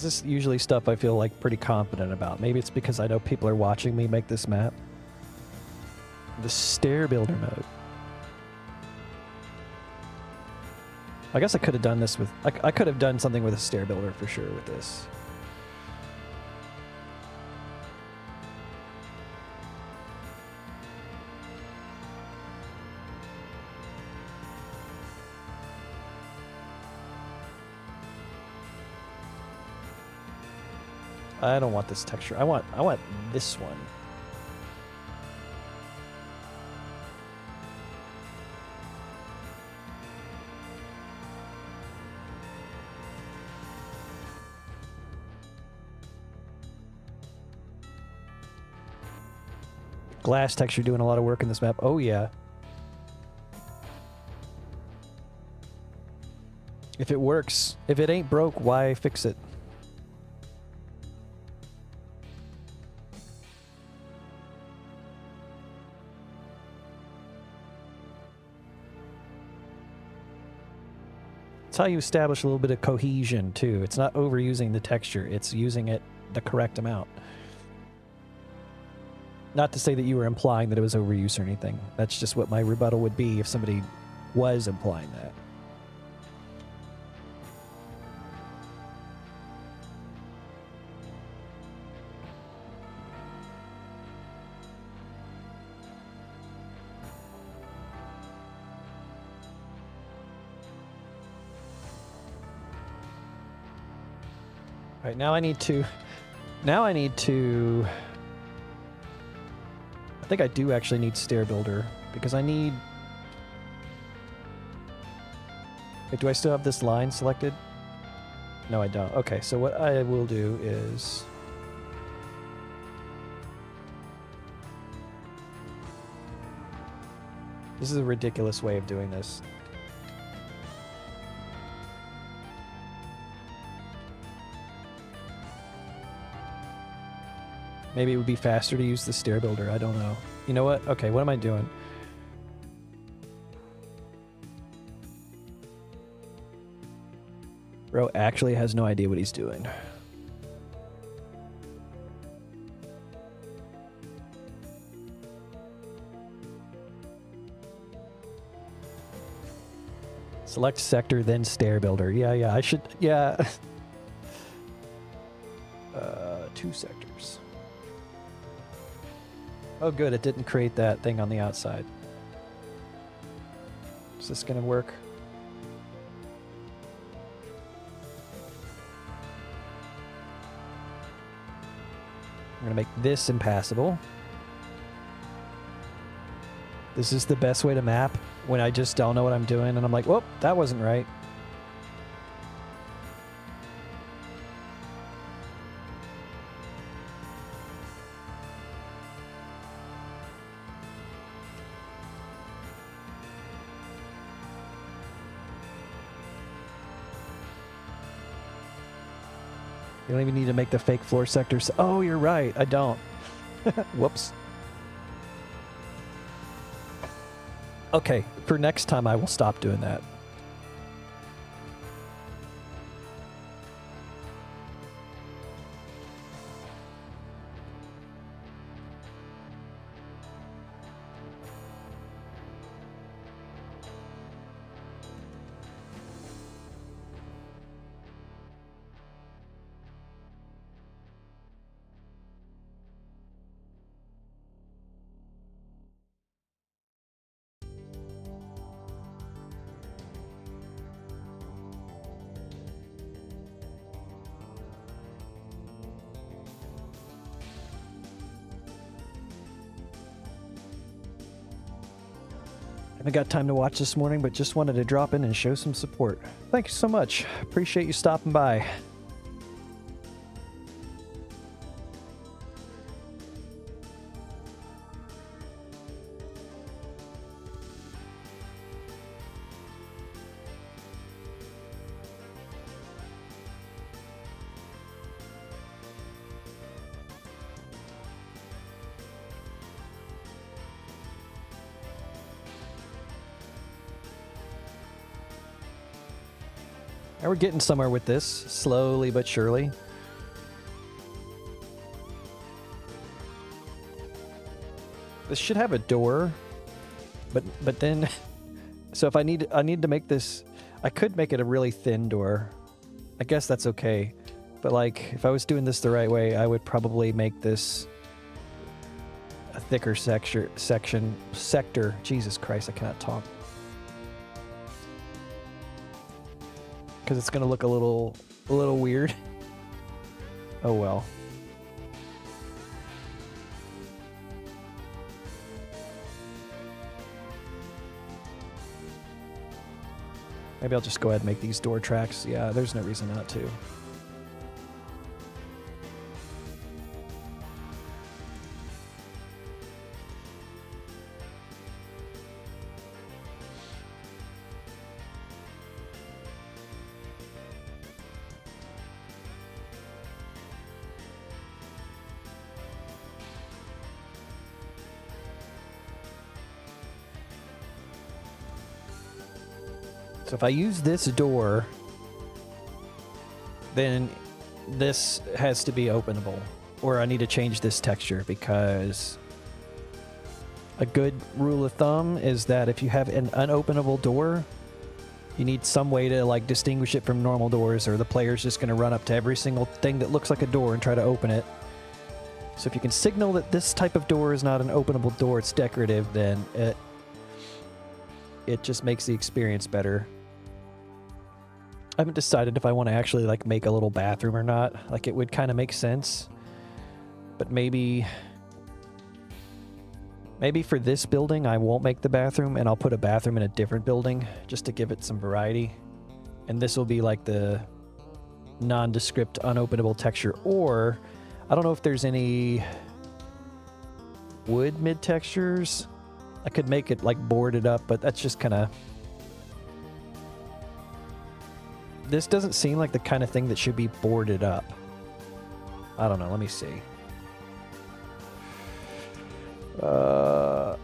This is usually stuff I feel like pretty confident about. Maybe it's because I know people are watching me make this map. The stair builder mode. I guess I could have done this with... I could have done something with a stair builder for sure with this. I don't want this texture. I want this one. Glass texture doing a lot of work in this map. Oh yeah. If it works, if it ain't broke, why fix it? It's how you establish a little bit of cohesion, too. It's not overusing the texture. It's using it the correct amount. Not to say that you were implying that it was overuse or anything. That's just what my rebuttal would be if somebody was implying that. All right, now I need to... I think I do actually need stair builder because I need... Wait, do I still have this line selected? No, I don't. Okay, so what I will do is... This is a ridiculous way of doing this. Maybe it would be faster to use the stair builder. I don't know. You know what? Okay, what am I doing? Bro actually has no idea what he's doing. Select sector, then stair builder. Yeah, I should... Yeah. 2 sectors. Oh, good. It didn't create that thing on the outside. Is this going to work? I'm going to make this impassable. This is the best way to map when I just don't know what I'm doing and I'm like, whoop, that wasn't right. You don't even need to make the fake floor sectors. Oh, you're right. I don't. Whoops. Okay, for next time I will stop doing that. Haven't got time to watch this morning, but just wanted to drop in and show some support. Thank you so much. Appreciate you stopping by. And we're getting somewhere with this, slowly but surely. This should have a door, but then, so if I need to make this, I could make it a really thin door. I guess that's okay. But like, if I was doing this the right way, I would probably make this a thicker sector. Jesus Christ, I cannot talk. Because it's going to look a little weird. Oh well. Maybe I'll just go ahead and make these door tracks. Yeah, there's no reason not to. So if I use this door, then this has to be openable. Or I need to change this texture, because a good rule of thumb is that if you have an unopenable door, you need some way to like distinguish it from normal doors, or the player's just going to run up to every single thing that looks like a door and try to open it. So if you can signal that this type of door is not an openable door, it's decorative, then it just makes the experience better. I haven't decided if I want to actually like make a little bathroom or not. Like, it would kind of make sense. But maybe for this building I won't make the bathroom, and I'll put a bathroom in a different building just to give it some variety. And this will be like the nondescript unopenable texture. Or I don't know if there's any wood mid textures. I could make it like boarded up, but that's just kind of... This doesn't seem like the kind of thing that should be boarded up. I don't know, let me see. Oh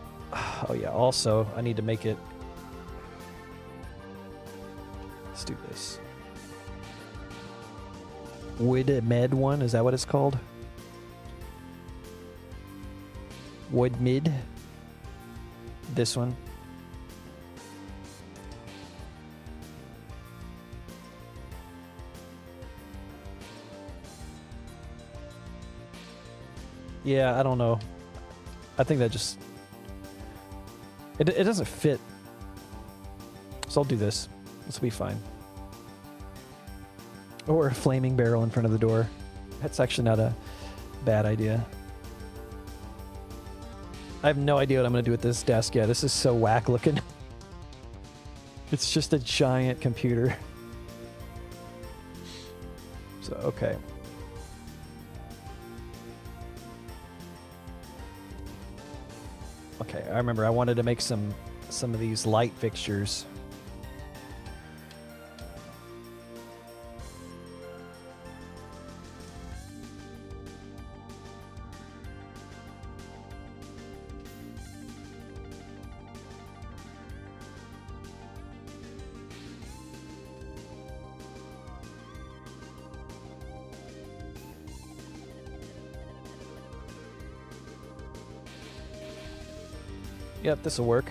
yeah, also I need to make it... Let's do this. Wood med one, is that what it's called? Wood mid. This one. Yeah, I don't know. I think that just... It doesn't fit. So I'll do this. This will be fine. Or a flaming barrel in front of the door. That's actually not a bad idea. I have no idea what I'm going to do with this desk yet. This is so whack looking. It's just a giant computer. So, okay. Okay, I remember I wanted to make some of these light fixtures. Yep, this will work.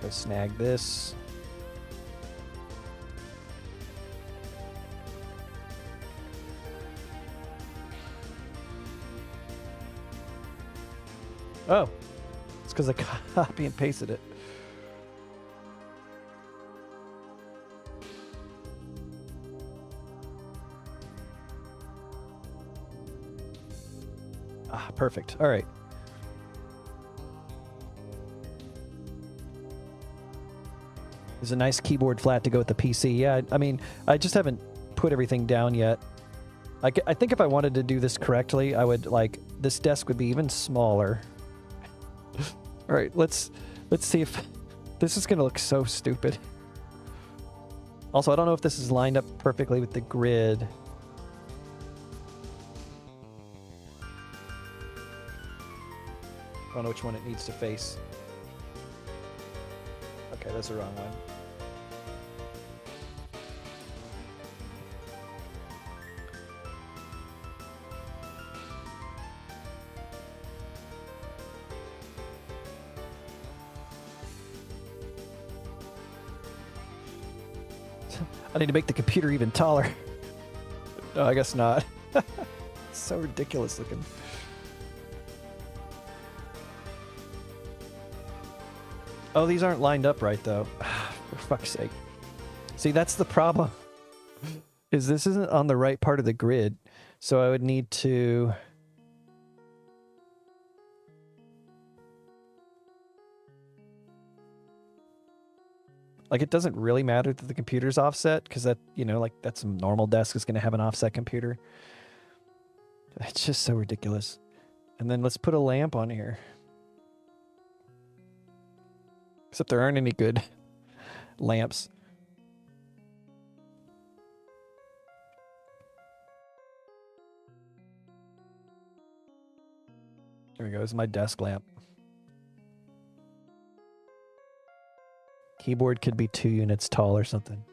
Let's snag this. Oh, it's because I copy and pasted it. Perfect. All right. There's a nice keyboard flat to go with the PC. Yeah, I mean, I just haven't put everything down yet. I think if I wanted to do this correctly, I would like this desk would be even smaller. All right, let's see if this is gonna look so stupid. Also, I don't know if this is lined up perfectly with the grid. I don't know which one it needs to face. Okay, that's the wrong one. I need to make the computer even taller. No, I guess not. It's so ridiculous looking. Oh, these aren't lined up right, though. For fuck's sake. See, that's the problem. Is this isn't on the right part of the grid. So I would need to... Like, it doesn't really matter that the computer's offset, because that, you know, like, that's a normal desk is going to have an offset computer. It's just so ridiculous. And then let's put a lamp on here. Except there aren't any good lamps. There we go. This is my desk lamp. Keyboard could be 2 units tall or something.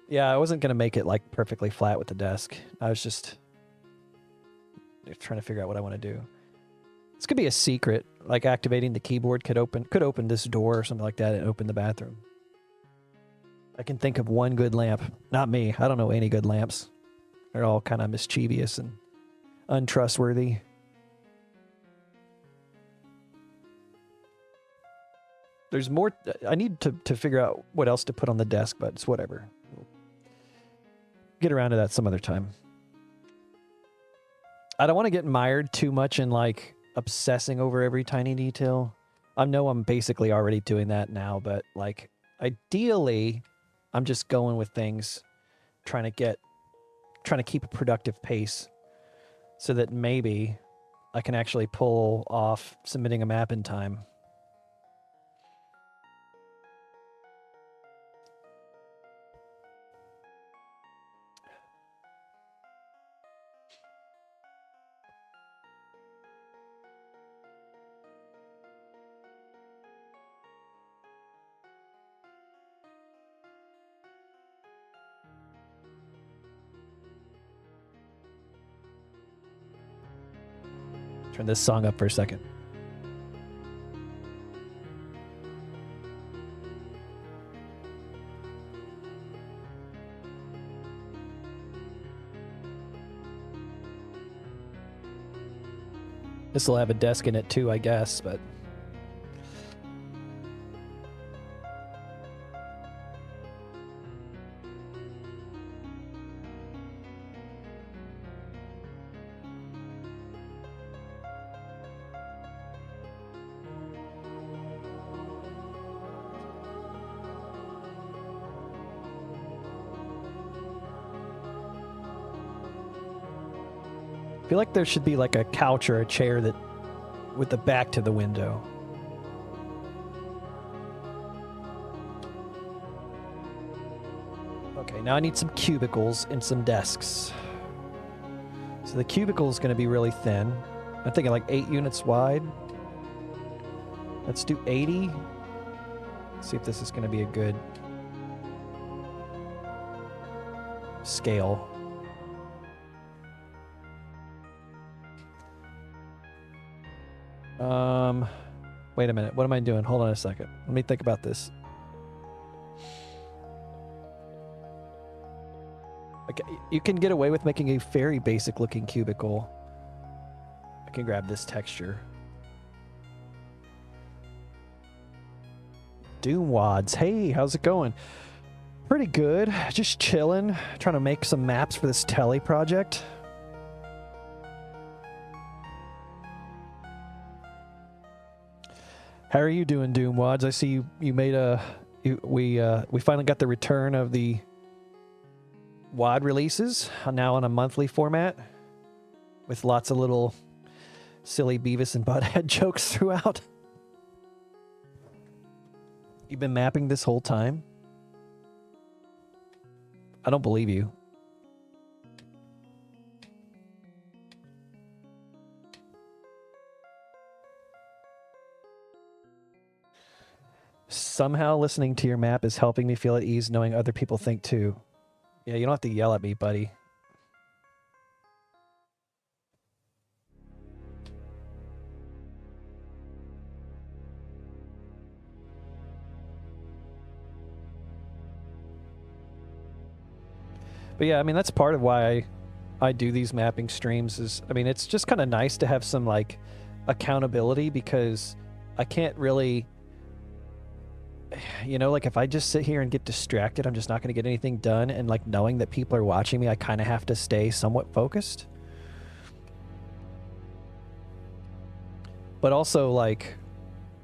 Yeah, I wasn't going to make it like perfectly flat with the desk. I was just trying to figure out what I want to do. This could be a secret, like activating the keyboard could open this door or something like that and open the bathroom. I can think of one good lamp. Not me. I don't know any good lamps. They're all kind of mischievous and untrustworthy. There's more. I need to figure out what else to put on the desk, but it's whatever. We'll get around to that some other time. I don't want to get mired too much in like obsessing over every tiny detail. I know I'm basically already doing that now, but like ideally, I'm just going with things, trying to keep a productive pace so that maybe I can actually pull off submitting a map in time. Turn this song up for a second. This will have a desk in it too, I guess, but... I feel like there should be like a couch or a chair that with the back to the window. Okay, now I need some cubicles and some desks. So the cubicle is going to be really thin. I'm thinking like 8 units wide. Let's do 80. Let's see if this is going to be a good scale. Wait a minute. What am I doing? Hold on a second. Let me think about this. Okay, you can get away with making a very basic looking cubicle. I can grab this texture. Doom Wads. Hey, how's it going? Pretty good. Just chilling. Trying to make some maps for this Telly project. How are you doing, Doom Wads? I see you made a... we finally got the return of the WAD releases, now on a monthly format, with lots of little silly Beavis and Butthead jokes throughout. You've been mapping this whole time? I don't believe you. Somehow listening to your map is helping me feel at ease knowing other people think too. Yeah, you don't have to yell at me, buddy. But yeah, I mean, that's part of why I do these mapping streams is, I mean, it's just kind of nice to have some like accountability because I can't really... You know, like if I just sit here and get distracted, I'm just not going to get anything done. And like knowing that people are watching me, I kind of have to stay somewhat focused. But also like,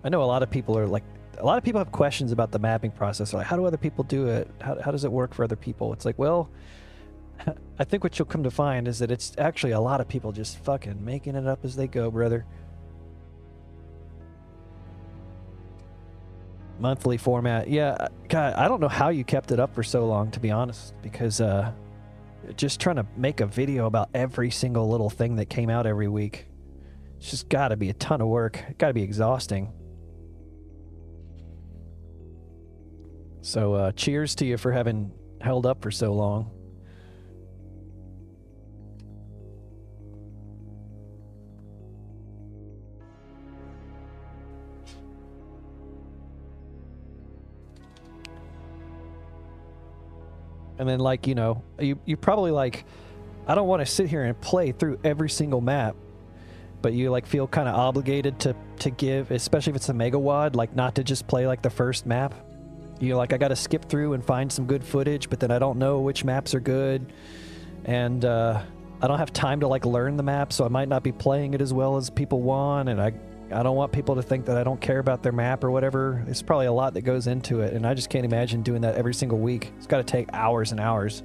I know a lot of people are like, a lot of people have questions about the mapping process. They're like, how do other people do it? How does it work for other people? It's like, well, I think what you'll come to find is that it's actually a lot of people just fucking making it up as they go, brother. Monthly format. Yeah, God, I don't know how you kept it up for so long, to be honest, because just trying to make a video about every single little thing that came out every week, it's just got to be a ton of work. Got to be exhausting. So cheers to you for having held up for so long. And then, like, you know, you probably, like, I don't want to sit here and play through every single map, but you, like, feel kind of obligated to give, especially if it's a mega wad, like, not to just play, like, the first map. You're like, I got to skip through and find some good footage, but then I don't know which maps are good, and I don't have time to, like, learn the map, so I might not be playing it as well as people want, and I don't want people to think that I don't care about their map or whatever. There's probably a lot that goes into it, and I just can't imagine doing that every single week. It's got to take hours and hours.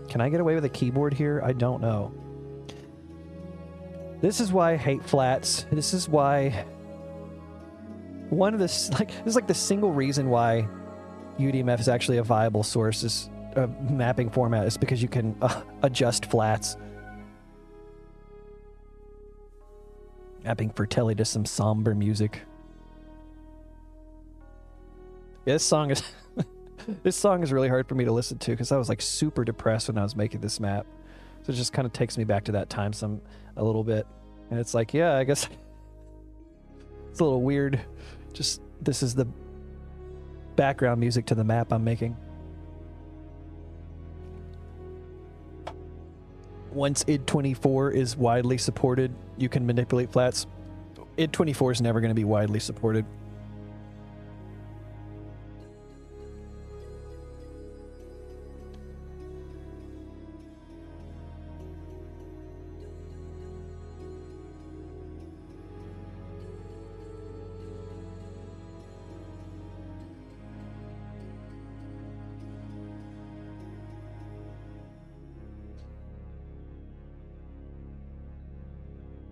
Can I get away with a keyboard here? I don't know. This is why I hate flats. This is why... One of the... Like, this is like the single reason why UDMF is actually a viable source, mapping format, is because you can adjust flats. Mapping for Telly to some somber music. Yeah, this song is this song is really hard for me to listen to because I was like super depressed when I was making this map. So it just kind of takes me back to that time a little bit. And it's like, yeah, I guess it's a little weird. Just this is the background music to the map I'm making. Once id24 is widely supported, you can manipulate flats. id24 is never going to be widely supported.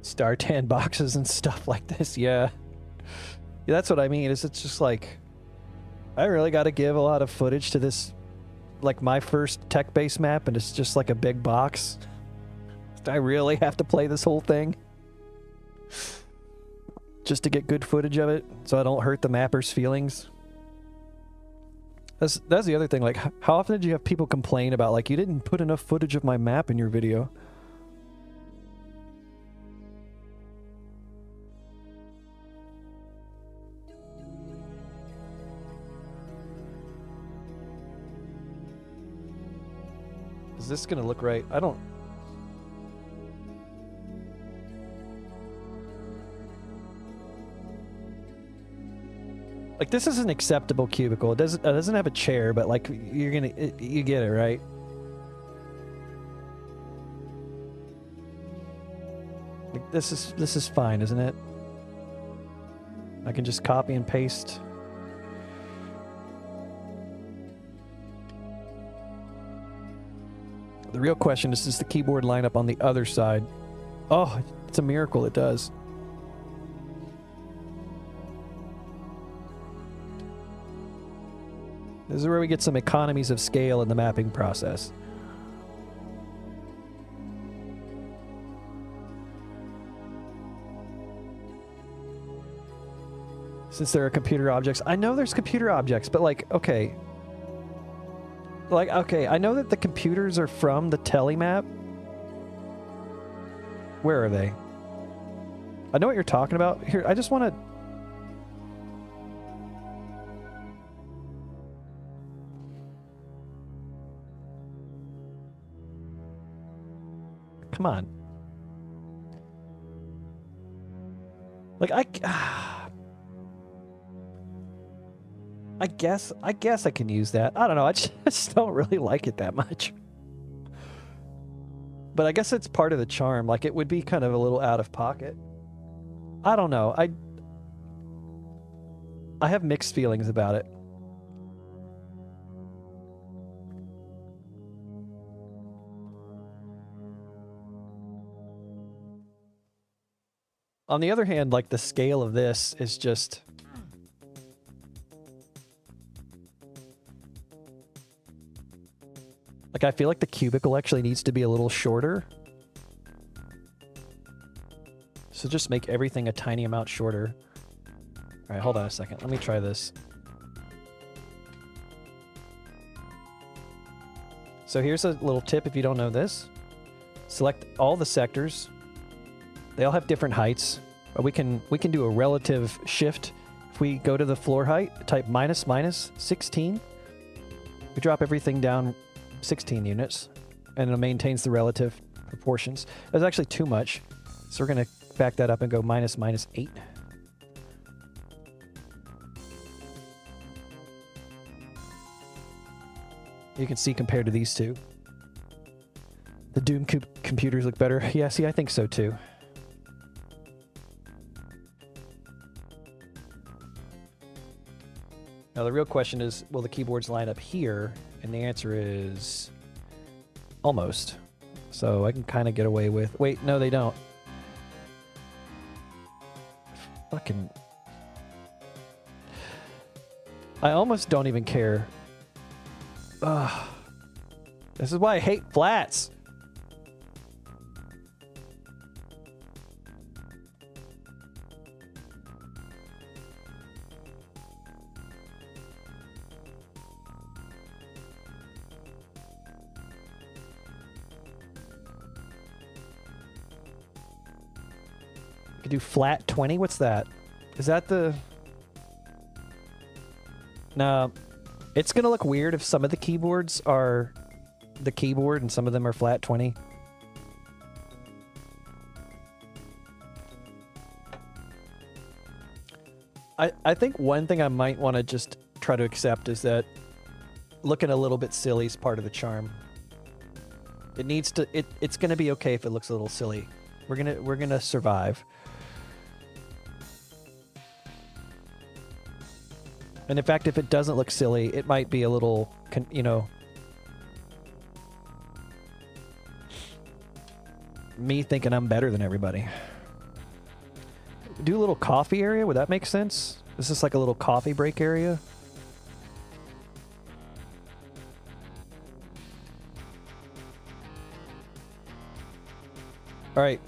Startan boxes and stuff like this, yeah. That's what I mean, is it's just like, I really got to give a lot of footage to this, like my first tech-based map, and it's just like a big box. I really have to play this whole thing just to get good footage of it, so I don't hurt the mapper's feelings. That's the other thing, like, how often did you have people complain about, like, you didn't put enough footage of my map in your video? Is this gonna look right? I don't... Like, this is an acceptable cubicle. It doesn't have a chair, but like, you get it, right? Like, this is fine, isn't it? I can just copy and paste. The real question is, does the keyboard line up on the other side? Oh, it's a miracle it does. This is where we get some economies of scale in the mapping process. Since there are computer objects. I know there's computer objects, but like, okay. Like, okay, I know that the computers are from the Telly map. Where are they? I know what you're talking about. Here, I just want to... Come on. Like, I guess I can use that. I don't know. I just don't really like it that much. But I guess it's part of the charm. Like, it would be kind of a little out of pocket. I don't know. I have mixed feelings about it. On the other hand, like, the scale of this is just... Like, I feel like the cubicle actually needs to be a little shorter. So just make everything a tiny amount shorter. Alright, hold on a second. Let me try this. So here's a little tip if you don't know this. Select all the sectors. They all have different heights. Or we can do a relative shift. If we go to the floor height, type minus 16. We drop everything down 16 units, and it maintains the relative proportions. That's actually too much, so we're going to back that up and go minus 8. You can see compared to these two, the Doom computers look better. Yeah, see, I think so too. Now the real question is, will the keyboards line up here? And the answer is almost. So I can kind of get away with... Wait, no, they don't. Fucking... I almost don't even care. Ugh. This is why I hate flats. I could do flat 20. What's that? Is that the... No. It's going to look weird if some of the keyboards are the keyboard and some of them are flat 20. I think one thing I might want to just try to accept is that looking a little bit silly is part of the charm. It needs to... It's going to be okay if it looks a little silly. We're gonna survive. And in fact, if it doesn't look silly, it might be a little, you know, me thinking I'm better than everybody. Do a little coffee area? Would that make sense? Is this like a little coffee break area? All right.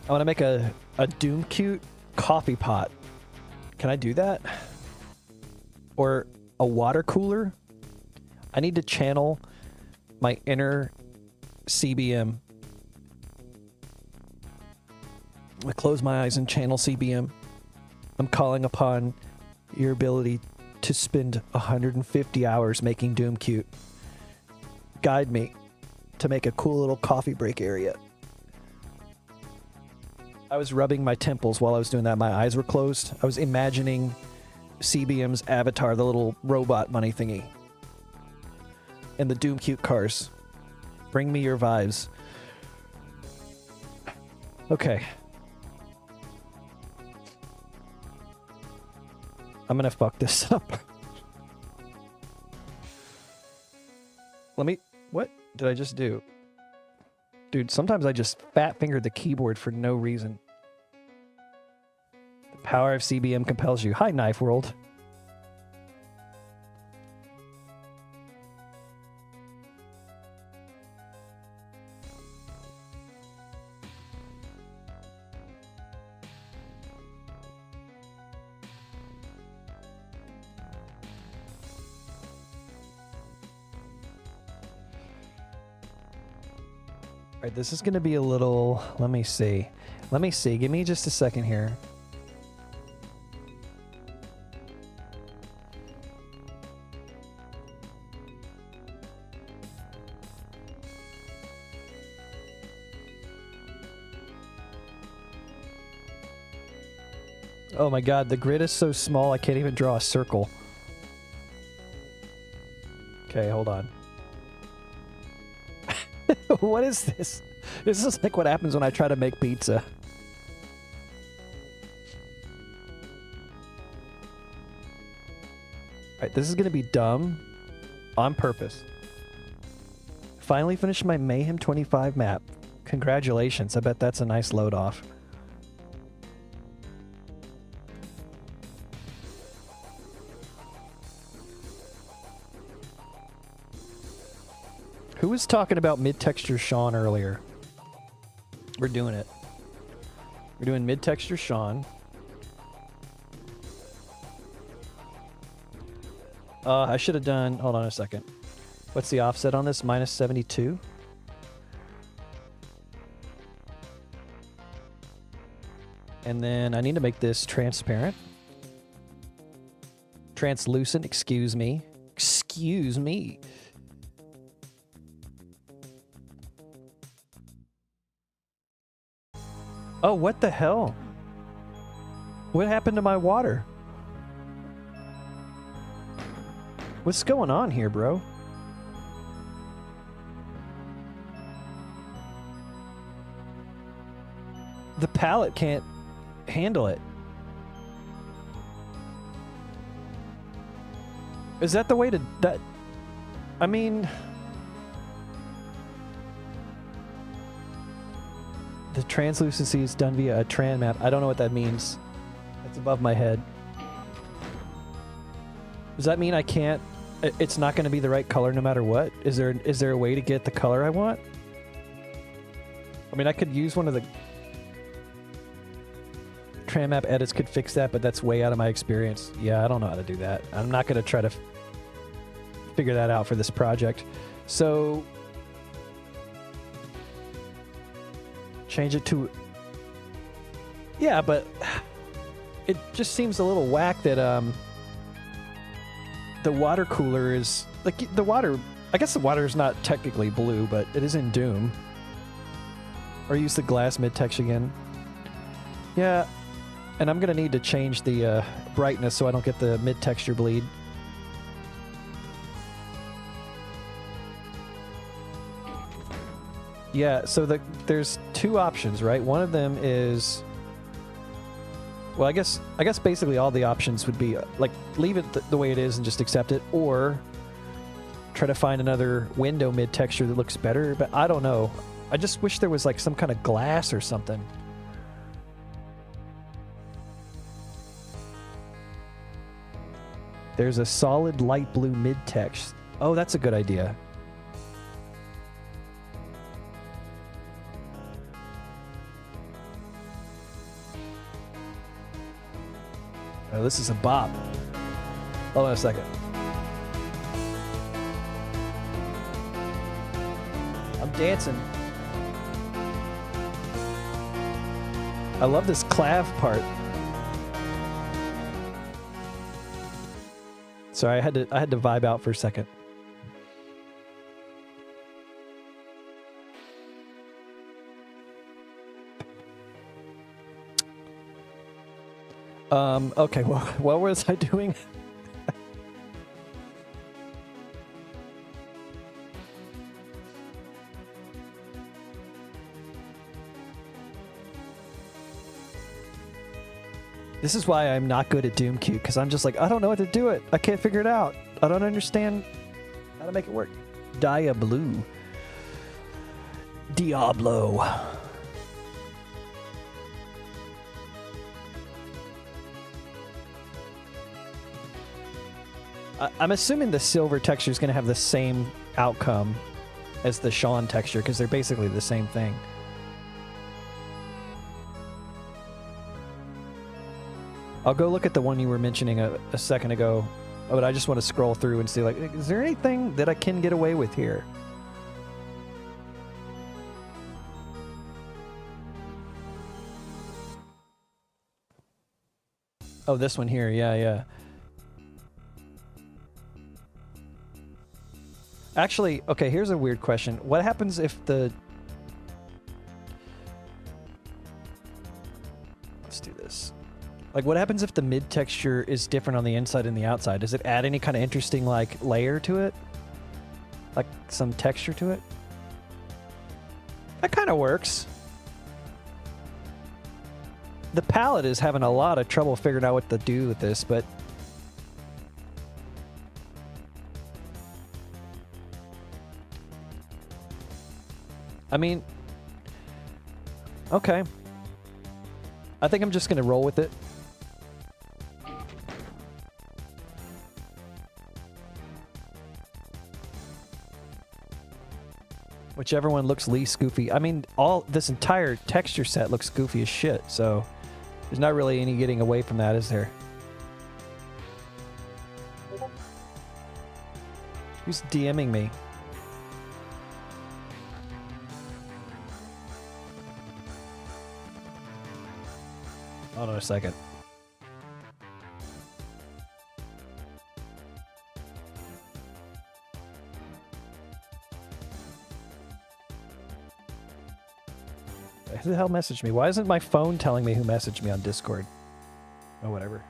I want to make a Doom cute coffee pot. Can I do that? Or a water cooler? I need to channel my inner CBM. I close my eyes and channel CBM. I'm calling upon your ability to spend 150 hours making Doom cute. Guide me to make a cool little coffee break area. I was rubbing my temples while I was doing that. My eyes were closed. I was imagining CBM's avatar, the little robot money thingy. And the Doom cute cars. Bring me your vibes. Okay. I'm gonna fuck this up. Let me... What did I just do? Dude, sometimes I just fat-fingered the keyboard for no reason. The power of CBM compels you. Hi, Knife World. All right, this is going to be a little... Let me see. Let me see. Give me just a second here. Oh my god, the grid is so small I can't even draw a circle. Okay, hold on. What is this? This is like what happens when I try to make pizza. Alright, this is gonna be dumb on purpose. Finally finished my Mayhem 25 map. Congratulations, I bet that's a nice load off. Who was talking about mid-texture Sean earlier? We're doing it. We're doing mid-texture Sean. I should have done... Hold on a second. What's the offset on this? Minus 72? And then I need to make this transparent. Translucent, excuse me. Excuse me. Oh, what the hell? What happened to my water? What's going on here, bro? The palette can't handle it. Is that the way to... that? I mean... The translucency is done via a tran map. I don't know what that means. It's above my head. Does that mean I can't... it's not going to be the right color no matter what? Is there a way to get the color I want? I mean, I could use one of the... tran map edits could fix that, but that's way out of my experience. Yeah, I don't know how to do that. I'm not going to try to figure that out for this project. So... change it to... yeah, but... it just seems a little whack that, the water cooler is... like, the water... I guess the water is not technically blue, but it is in Doom. Or use the glass mid-text again. Yeah, and I'm going to need to change the brightness so I don't get the mid-texture bleed. Yeah, so there's two options, right? One of them is... well, I guess basically all the options would be, like, leave it the way it is and just accept it, or try to find another window mid-texture that looks better, but I don't know. I just wish there was, like, some kind of glass or something. There's a solid light blue mid-text. Oh, that's a good idea. Oh, this is a bop. Hold on a second. I'm dancing. I love this clav part. Sorry, I had to vibe out for a second. Okay, well, what was I doing? This is why I'm not good at Doom Cube, because I'm just like, I don't know what to do it. I can't figure it out. I don't understand how to make it work. Dia Blue. Diablo. I'm assuming the silver texture is going to have the same outcome as the Sean texture, because they're basically the same thing. I'll go look at the one you were mentioning a second ago, but I just want to scroll through and see, like, is there anything that I can get away with here? Oh, this one here. Yeah, yeah. Actually, okay, here's a weird question. What happens if the... let's do this. Like, what happens if the mid texture is different on the inside and the outside? Does it add any kind of interesting, like, layer to it? Like, some texture to it? That kind of works. The palette is having a lot of trouble figuring out what to do with this, but... I mean... okay. I think I'm just gonna roll with it. Whichever one looks least goofy. I mean, this entire texture set looks goofy as shit, so there's not really any getting away from that, is there? Who's DMing me? Hold on a second. Who the hell messaged me? Why isn't my phone telling me who messaged me on Discord? Oh, whatever.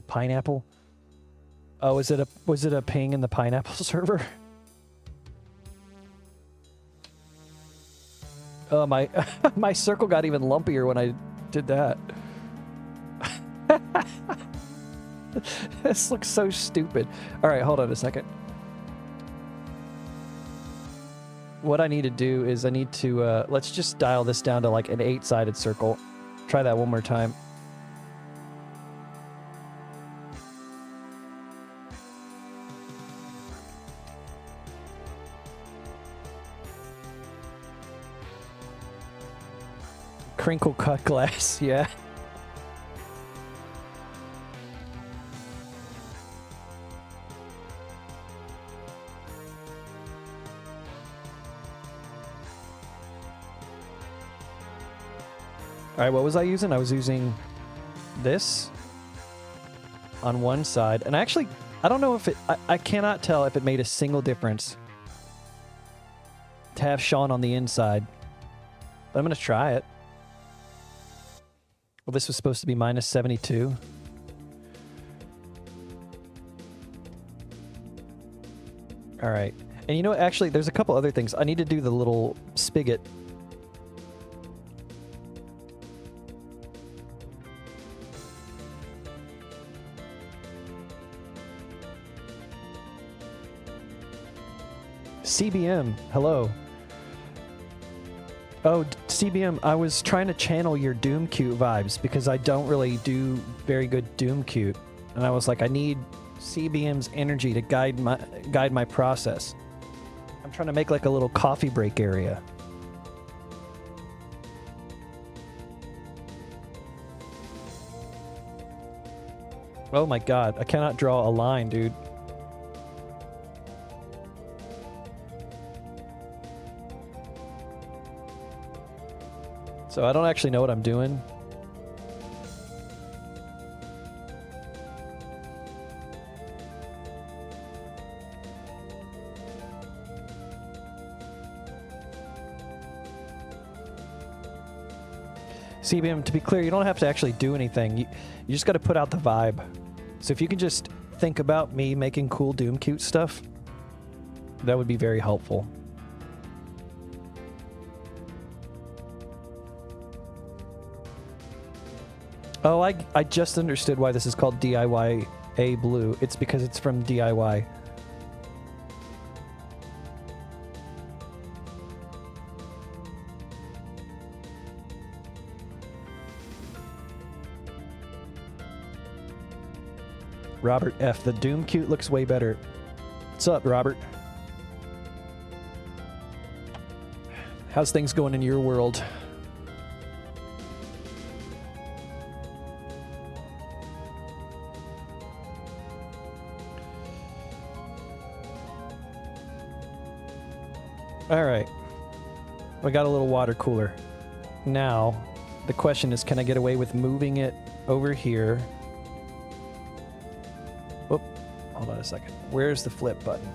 Pineapple? Oh, was it a ping in the pineapple server? Oh, my my circle got even lumpier when I did that. This looks so stupid. All right, hold on a second. What I need to do is I need to, let's just dial this down to like an 8-sided circle. Try that one more time. Crinkle cut glass, yeah. All right, what was I using? I was using this on one side. And actually, I don't know if it... I cannot tell if it made a single difference to have Sean on the inside. But I'm going to try it. Well, this was supposed to be minus 72. All right. And you know what? Actually, there's a couple other things. I need to do the little spigot. CBM, hello. Oh, CBM, I was trying to channel your Doom Cute vibes because I don't really do very good Doom Cute. And I was like, I need CBM's energy to guide my process. I'm trying to make like a little coffee break area. Oh my god, I cannot draw a line, dude. So I don't actually know what I'm doing. CBM, to be clear, you don't have to actually do anything. You just got to put out the vibe. So if you can just think about me making cool Doom Cute stuff, that would be very helpful. Oh, I just understood why this is called DIY A Blue. It's because it's from DIY. Robert F. The Doom Cute looks way better. What's up, Robert? How's things going in your world? All right. We got a little water cooler. Now, the question is, can I get away with moving it over here? Oh, hold on a second. Where's the flip button?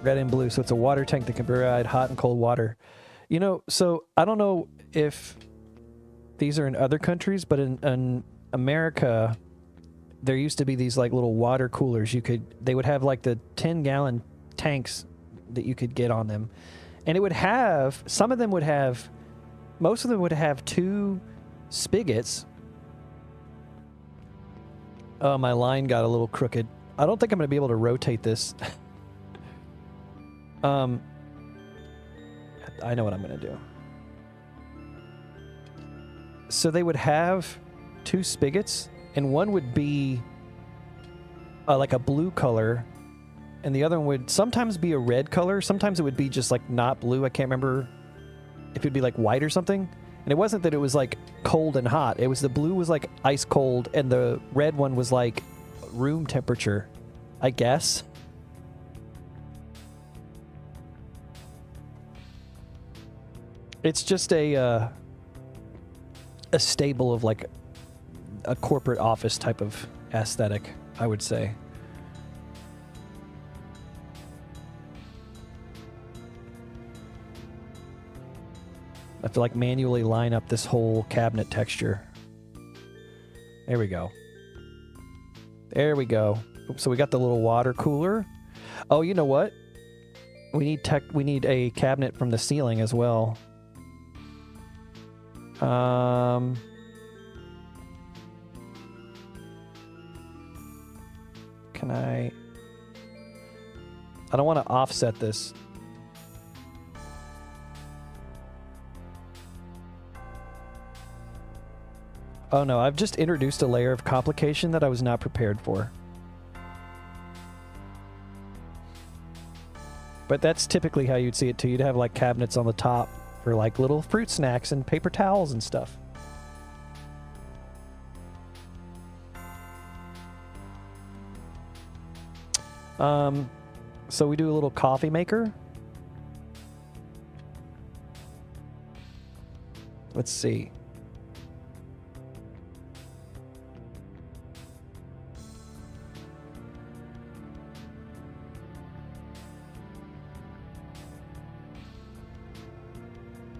Red and blue. So it's a water tank that can provide hot and cold water. You know, so I don't know if these are in other countries, but in America, there used to be these like little water coolers. They would have like the 10-gallon tanks that you could get on them. And it would have, most of them would have 2 spigots. Oh, my line got a little crooked. I don't think I'm going to be able to rotate this. I know what I'm going to do. So they would have 2 spigots, and one would be like a blue color, and the other one would sometimes be a red color. Sometimes it would be just like not blue. I can't remember if it'd be like white or something. And it wasn't that it was like cold and hot. It was the blue was like ice cold, and the red one was like room temperature, I guess. It's just a stable of like a corporate office type of aesthetic, I would say. I have to like manually line up this whole cabinet texture. There we go. There we go. Oops, so we got the little water cooler. Oh, you know what? We need a cabinet from the ceiling as well. Can I don't want to offset this. Oh no, I've just introduced a layer of complication that I was not prepared for. But that's typically how you'd see it too. You'd have like cabinets on the top for like little fruit snacks and paper towels and stuff. So we do a little coffee maker. Let's see.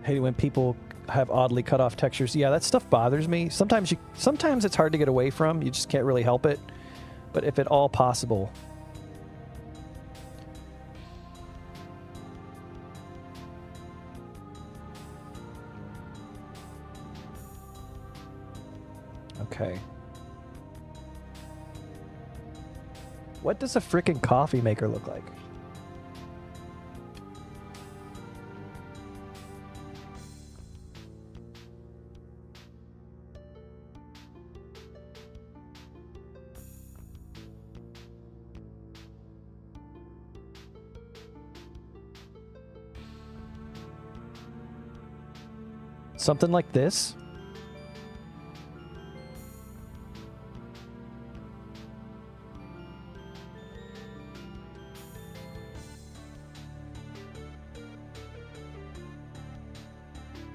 Hate it when people have oddly cut off textures. Yeah, that stuff bothers me. Sometimes it's hard to get away from. You just can't really help it. But if at all possible. Okay. What does a frickin' coffee maker look like? Something like this?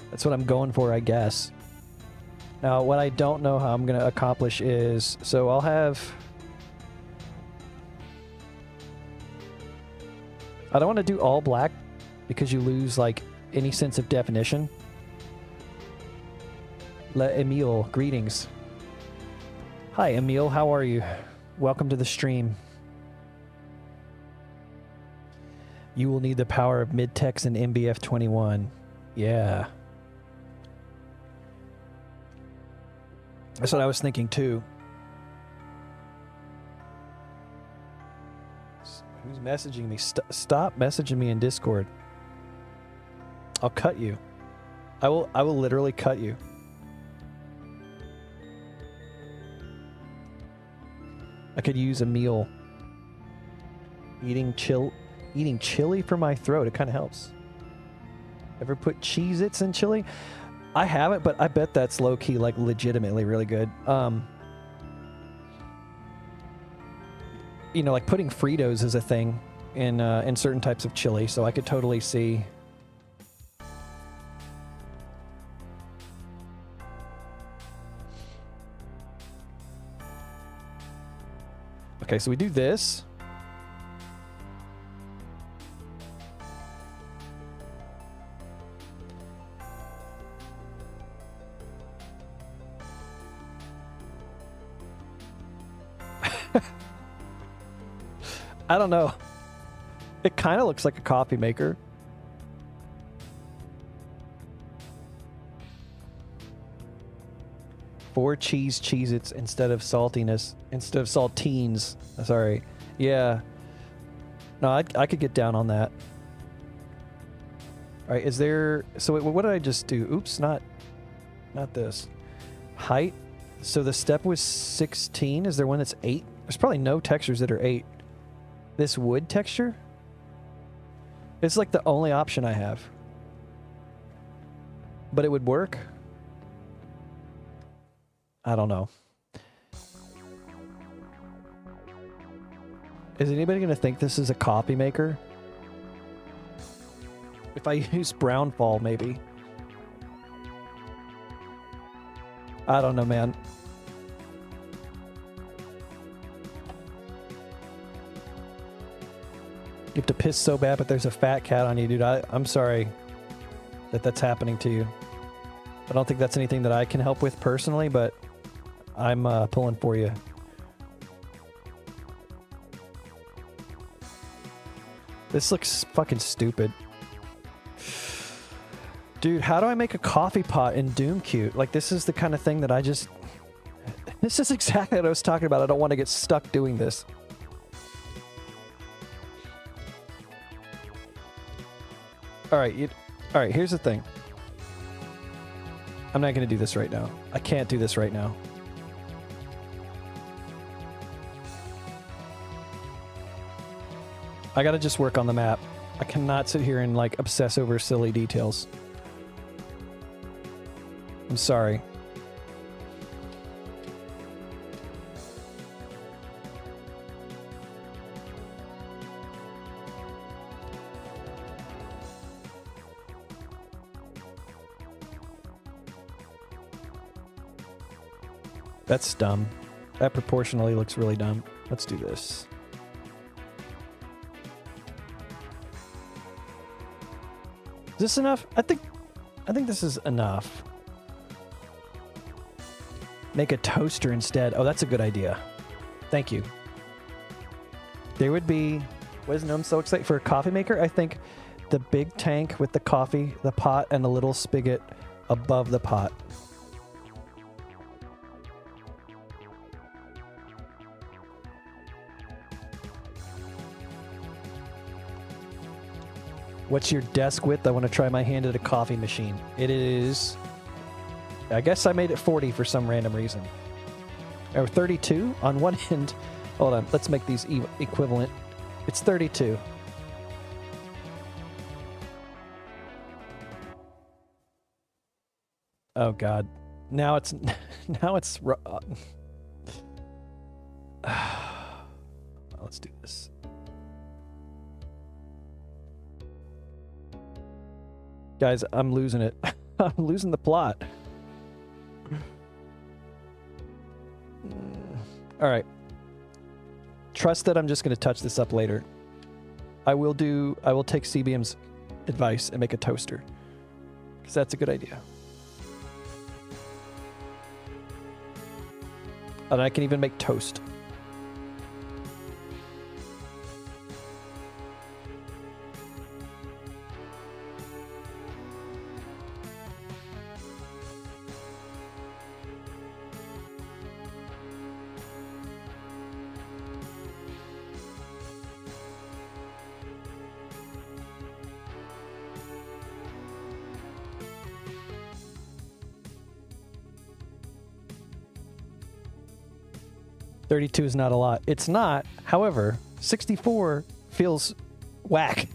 That's what I'm going for, I guess. Now, what I don't know how I'm going to accomplish is... So I'll have... I don't want to do all black because you lose, like, any sense of definition. Emil, greetings. Hi, Emil, how are you? Welcome to the stream. You will need the power of mid-text and MBF 21. Yeah. That's what I was thinking, too. Who's messaging me? Stop messaging me in Discord. I'll cut you. I will literally cut you. I could use a meal. Eating chili for my throat. It kind of helps. Ever put Cheez-Its in chili? I haven't, but I bet that's low-key, like, legitimately really good. You know, like, putting Fritos is a thing in certain types of chili, so I could totally see... Okay, so we do this. I don't know. It kind of looks like a coffee maker. Four Cheez-Its instead of saltiness, instead of saltines. Sorry. Yeah. No, I could get down on that. All right, is there... So what did I just do? Oops, not this. Height. So the step was 16. Is there one that's 8? There's probably no textures that are 8. This wood texture? It's like the only option I have. But it would work? I don't know. Is anybody going to think this is a coffee maker? If I use brown fall, maybe. I don't know, man. You have to piss so bad, but there's a fat cat on you, dude. I'm sorry that that's happening to you. I don't think that's anything that I can help with personally, but I'm pulling for you. This looks fucking stupid. Dude, how do I make a coffee pot in Doom Cute? Like, this is the kind of thing that I just... This is exactly what I was talking about. I don't want to get stuck doing this. Alright, here's the thing. I'm not going to do this right now. I can't do this right now. I gotta just work on the map. I cannot sit here and, like, obsess over silly details. I'm sorry. That's dumb. That proportionally looks really dumb. Let's do this. Is this enough? I think this is enough. Make a toaster instead. Oh, that's a good idea. Thank you. There would be... What is Gnome so excited for a coffee maker? I think the big tank with the coffee, the pot, and the little spigot above the pot. What's your desk width? I want to try my hand at a coffee machine. It is... I guess I made it 40 for some random reason. Or 32 on one end. Hold on, let's make these equivalent. It's 32. Oh god. Now it's... Now it's... Let's do this. Guys, I'm losing it. I'm losing the plot. All right. Trust that I'm just going to touch this up later. I will take CBM's advice and make a toaster. Because that's a good idea. And I can even make toast. $32 is not a lot. It's not. However, 64 feels whack.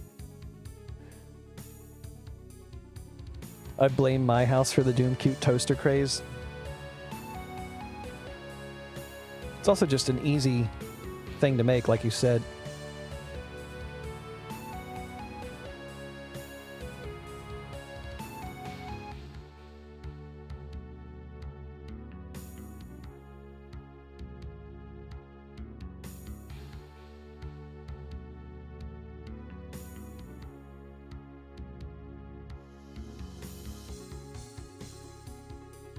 I blame my house for the Doom Cute toaster craze. It's also just an easy thing to make, like you said.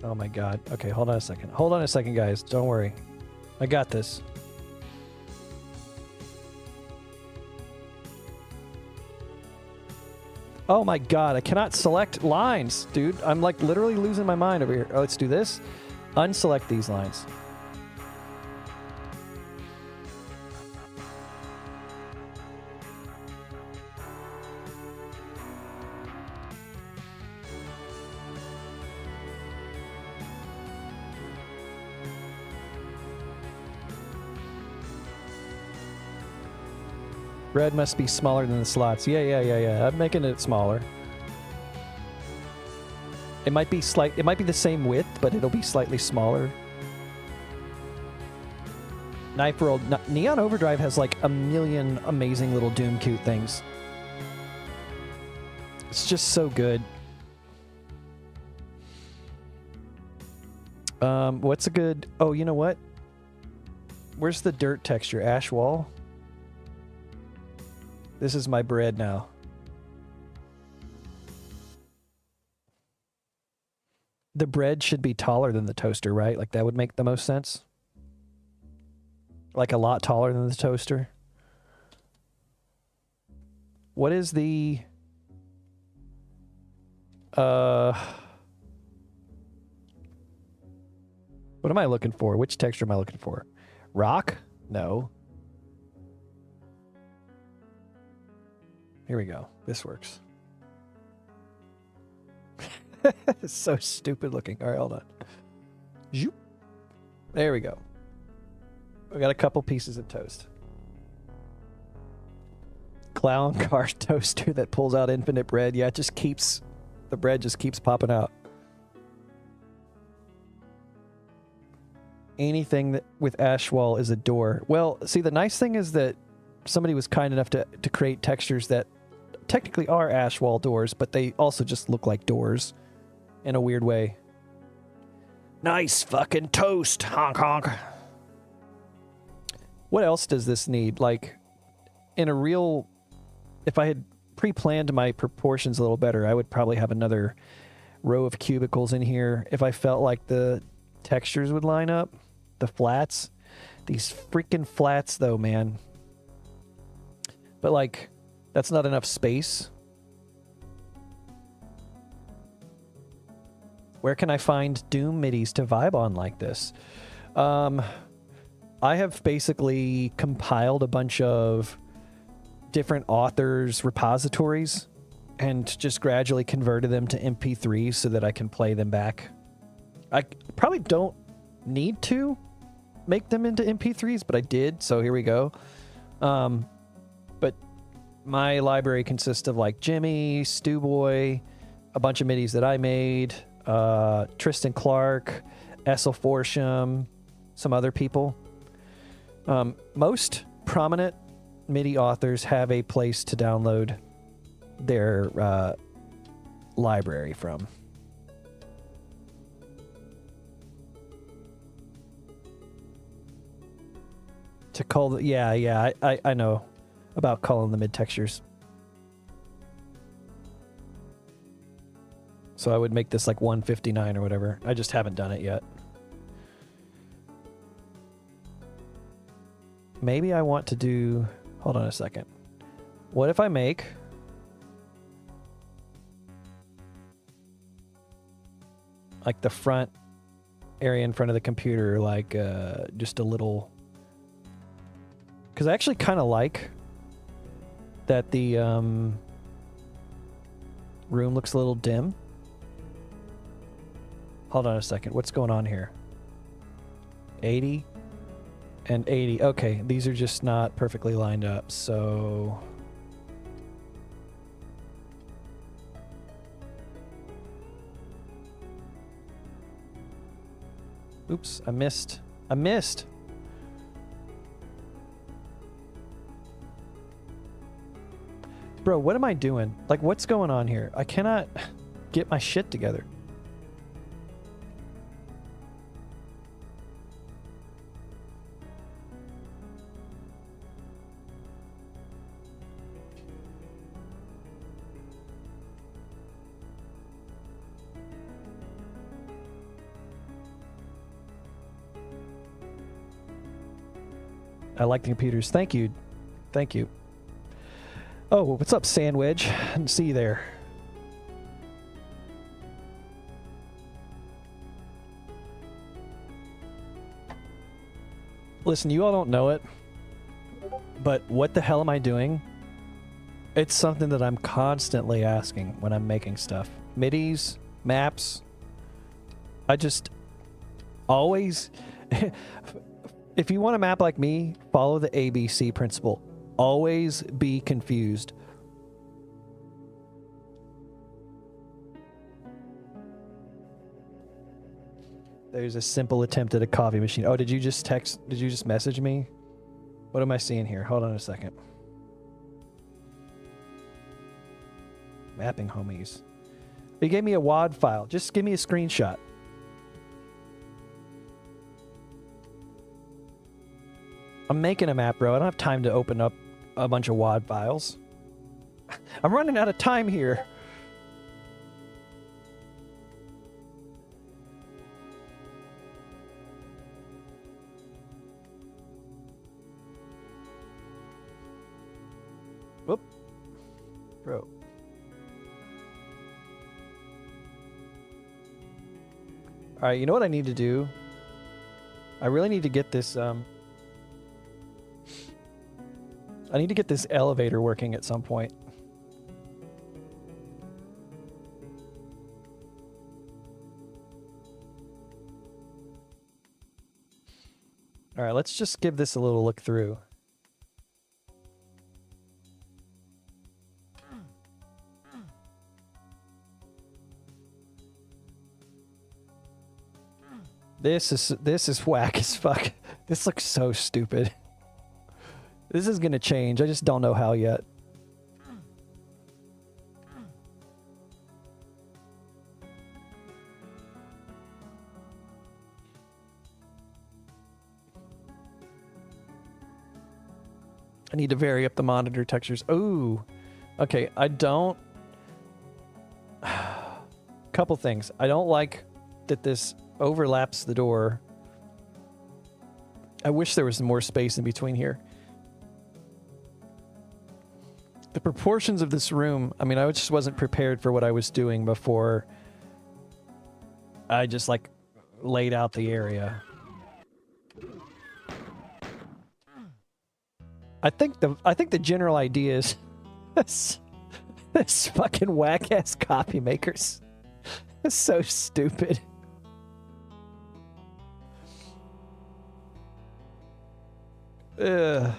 Oh my god. Okay, hold on a second. Hold on a second, guys. Don't worry. I got this. Oh my god, I cannot select lines, dude. I'm like literally losing my mind over here. Oh, let's do this. Unselect these lines. Red must be smaller than the slots. Yeah. I'm making it smaller. It might be it might be the same width, but it'll be slightly smaller. Knife World, Neon Overdrive has like a million amazing little Doom Cute things. It's just so good. What's a good... Oh, you know what? Where's the dirt texture? Ash wall? This is my bread now. The bread should be taller than the toaster, right? Like, that would make the most sense. Like, a lot taller than the toaster. What is the... What am I looking for? Which texture am I looking for? Rock? No. Here we go. This works. It's so stupid looking. All right, hold on. Zoop. There we go. We got a couple pieces of toast. Clown car toaster that pulls out infinite bread. Yeah, it just keeps... The bread just keeps popping out. Anything that with ash wall is a door. Well, see, the nice thing is that somebody was kind enough to create textures that technically are ash wall doors, but they also just look like doors in a weird way. Nice fucking toast, honk honk. What else does this need? Like, in a real... If I had pre-planned my proportions a little better, I would probably have another row of cubicles in here if I felt like the textures would line up. The flats. These freaking flats, though, man. But, like, that's not enough space. Where can I find Doom midis to vibe on like this? I have basically compiled a bunch of different authors' repositories and just gradually converted them to MP3s so that I can play them back. I probably don't need to make them into MP3s, but I did, so here we go. But my library consists of like Jimmy, Stu Boy, a bunch of midis that I made, Tristan Clark, Essel Forsham, some other people. Most prominent MIDI authors have a place to download their library from. To call the... Yeah, I know about calling the mid textures. So I would make this like 159 or whatever. I just haven't done it yet. Maybe I want to do... Hold on a second. What if I make... like the front area in front of the computer, like just a little... Because I actually kind of like that the room looks a little dim. Hold on a second. What's going on here? 80 and 80. Okay, these are just not perfectly lined up, so... Oops, I missed. I missed! Bro, what am I doing? Like, what's going on here? I cannot get my shit together. I like the computers. Thank you. Thank you. Oh, what's up, Sandwich? See you there. Listen, you all don't know it, but what the hell am I doing? It's something that I'm constantly asking when I'm making stuff. MIDIs, maps. I just always... If you want a map like me, follow the ABC principle. Always be confused. There's a simple attempt at a coffee machine. Oh, did you just text? Did you just message me? What am I seeing here? Hold on a second. Mapping homies. He gave me a WAD file. Just give me a screenshot. I'm making a map, bro. I don't have time to open up a bunch of WAD files. I'm running out of time here. Whoop. Bro. Alright, you know what I need to do? I really need to get this, I need to get this elevator working at some point. Alright, let's just give this a little look through. This is whack as fuck. This looks so stupid. This is gonna change. I just don't know how yet. I need to vary up the monitor textures. Ooh. Okay, I don't... Couple things. I don't like that this overlaps the door. I wish there was more space in between here. The proportions of this room, I mean, I just wasn't prepared for what I was doing before I just, like, laid out the area. I think the general idea is this fucking whack-ass copy makers. It's so stupid. Ugh.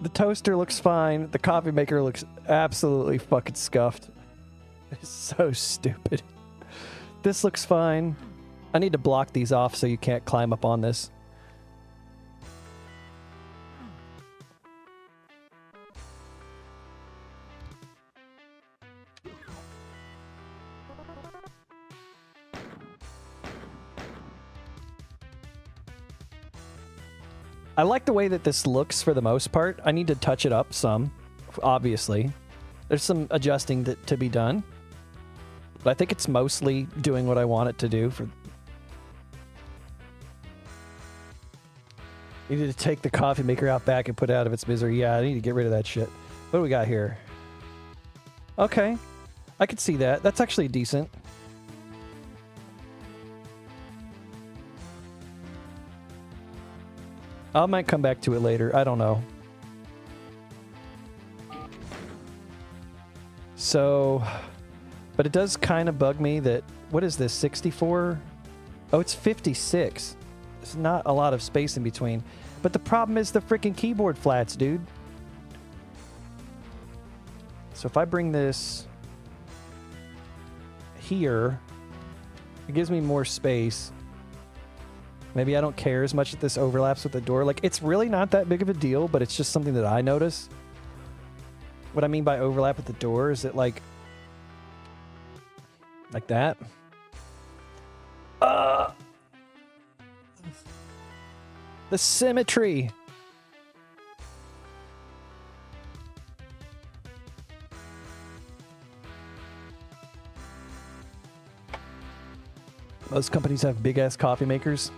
The toaster looks fine. The coffee maker looks absolutely fucking scuffed. It's so stupid. This looks fine. I need to block these off so you can't climb up on this. I like the way that this looks for the most part. I need to touch it up some, obviously. There's some adjusting to be done. But I think it's mostly doing what I want it to do. Needed to take the coffee maker out back and put it out of its misery. Yeah, I need to get rid of that shit. What do we got here? Okay. I could see that. That's actually decent. I might come back to it later. I don't know. So, but it does kind of bug me that, what is this, 64? Oh, it's 56. There's not a lot of space in between. But the problem is the freaking keyboard flats, dude. So if I bring this here, it gives me more space. Maybe I don't care as much that this overlaps with the door. Like, it's really not that big of a deal, but it's just something that I notice. What I mean by overlap with the door is it like that. The symmetry. Most companies have big-ass coffee makers.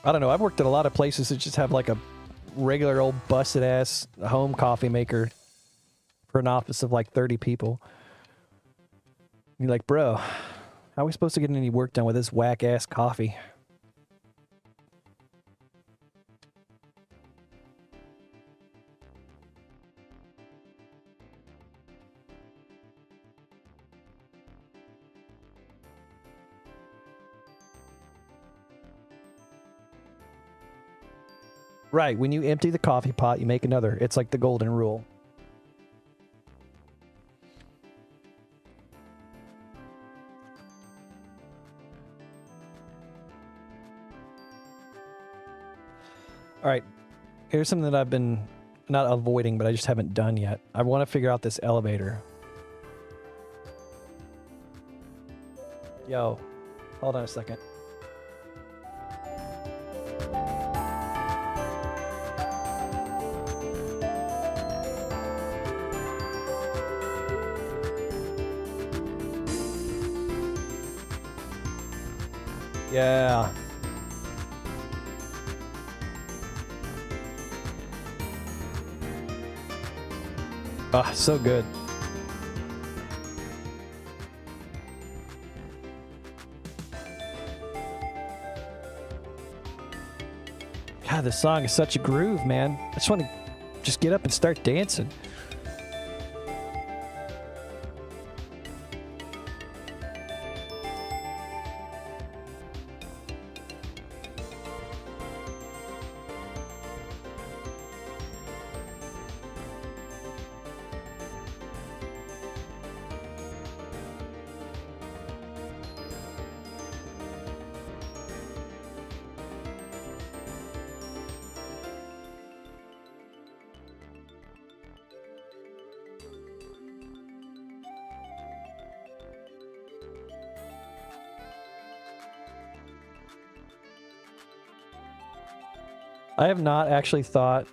I don't know. I've worked at a lot of places that just have like a regular old busted-ass home coffee maker for an office of like 30 people. You're like, bro, how are we supposed to get any work done with this whack-ass coffee? Right, when you empty the coffee pot, you make another. It's like the golden rule. All right, here's something that I've been not avoiding, but I just haven't done yet. I want to figure out this elevator. Yo, hold on a second. Yeah. Ah, so good. God, this song is such a groove, man. I just want to just get up and start dancing. I have not actually thought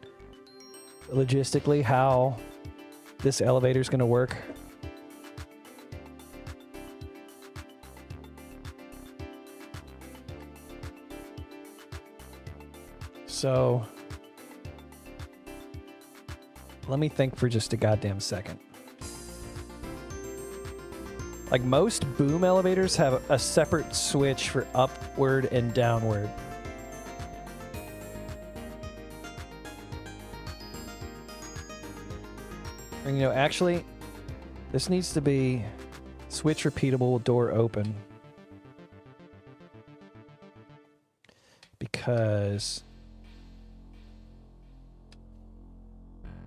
logistically how this elevator is going to work. So let me think for just a goddamn second. Like most boom elevators have a separate switch for upward and downward. And, you know, actually, this needs to be switch repeatable, door open. Because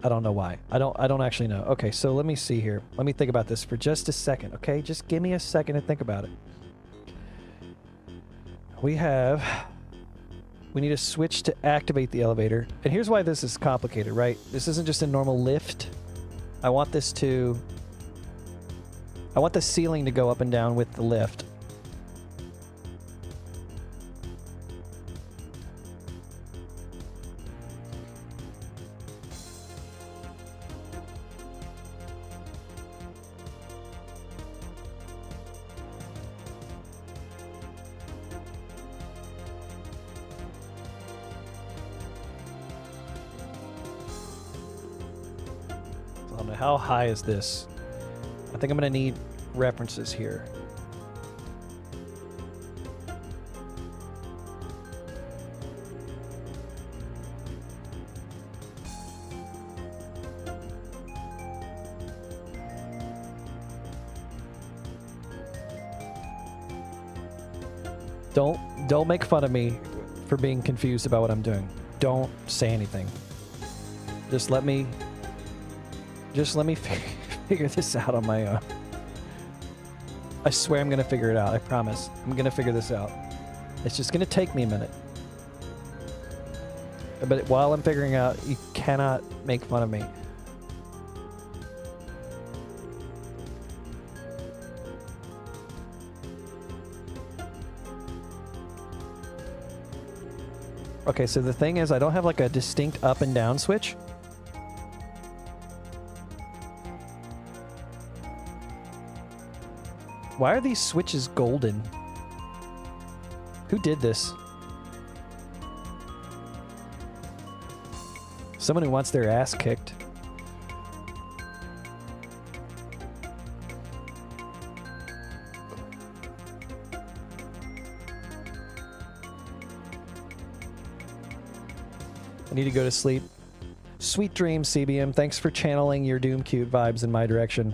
I don't know why. I don't actually know. Okay, so let me see here. Let me think about this for just a second, okay? Just give me a second to think about it. We need a switch to activate the elevator. And here's why this is complicated, right? This isn't just a normal lift. I want the ceiling to go up and down with the lift. How high is this? I think I'm going to need references here. Don't make fun of me for being confused about what I'm doing. Don't say anything. Just let me figure this out on my own. I swear I'm going to figure it out. I promise. I'm going to figure this out. It's just going to take me a minute. But while I'm figuring out, you cannot make fun of me. Okay, so the thing is, I don't have like a distinct up and down switch. Why are these switches golden? Who did this? Someone who wants their ass kicked. I need to go to sleep. Sweet dreams, CBM. Thanks for channeling your Doom Cute vibes in my direction.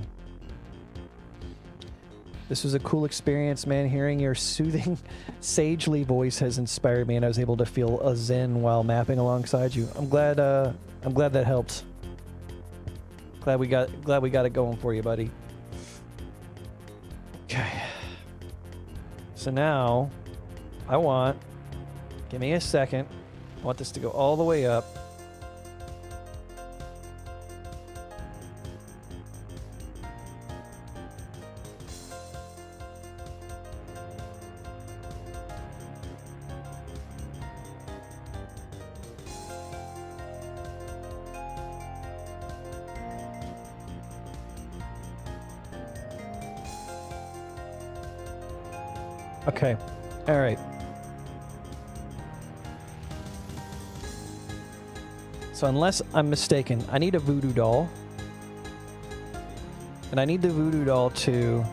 This was a cool experience, man. Hearing your soothing, sagely voice has inspired me, and I was able to feel a zen while mapping alongside you. I'm glad that helped. Glad we got it going for you, buddy. Okay. So now, give me a second. I want this to go all the way up. Okay. All right. So unless I'm mistaken, I need a voodoo doll. And I need the voodoo doll to...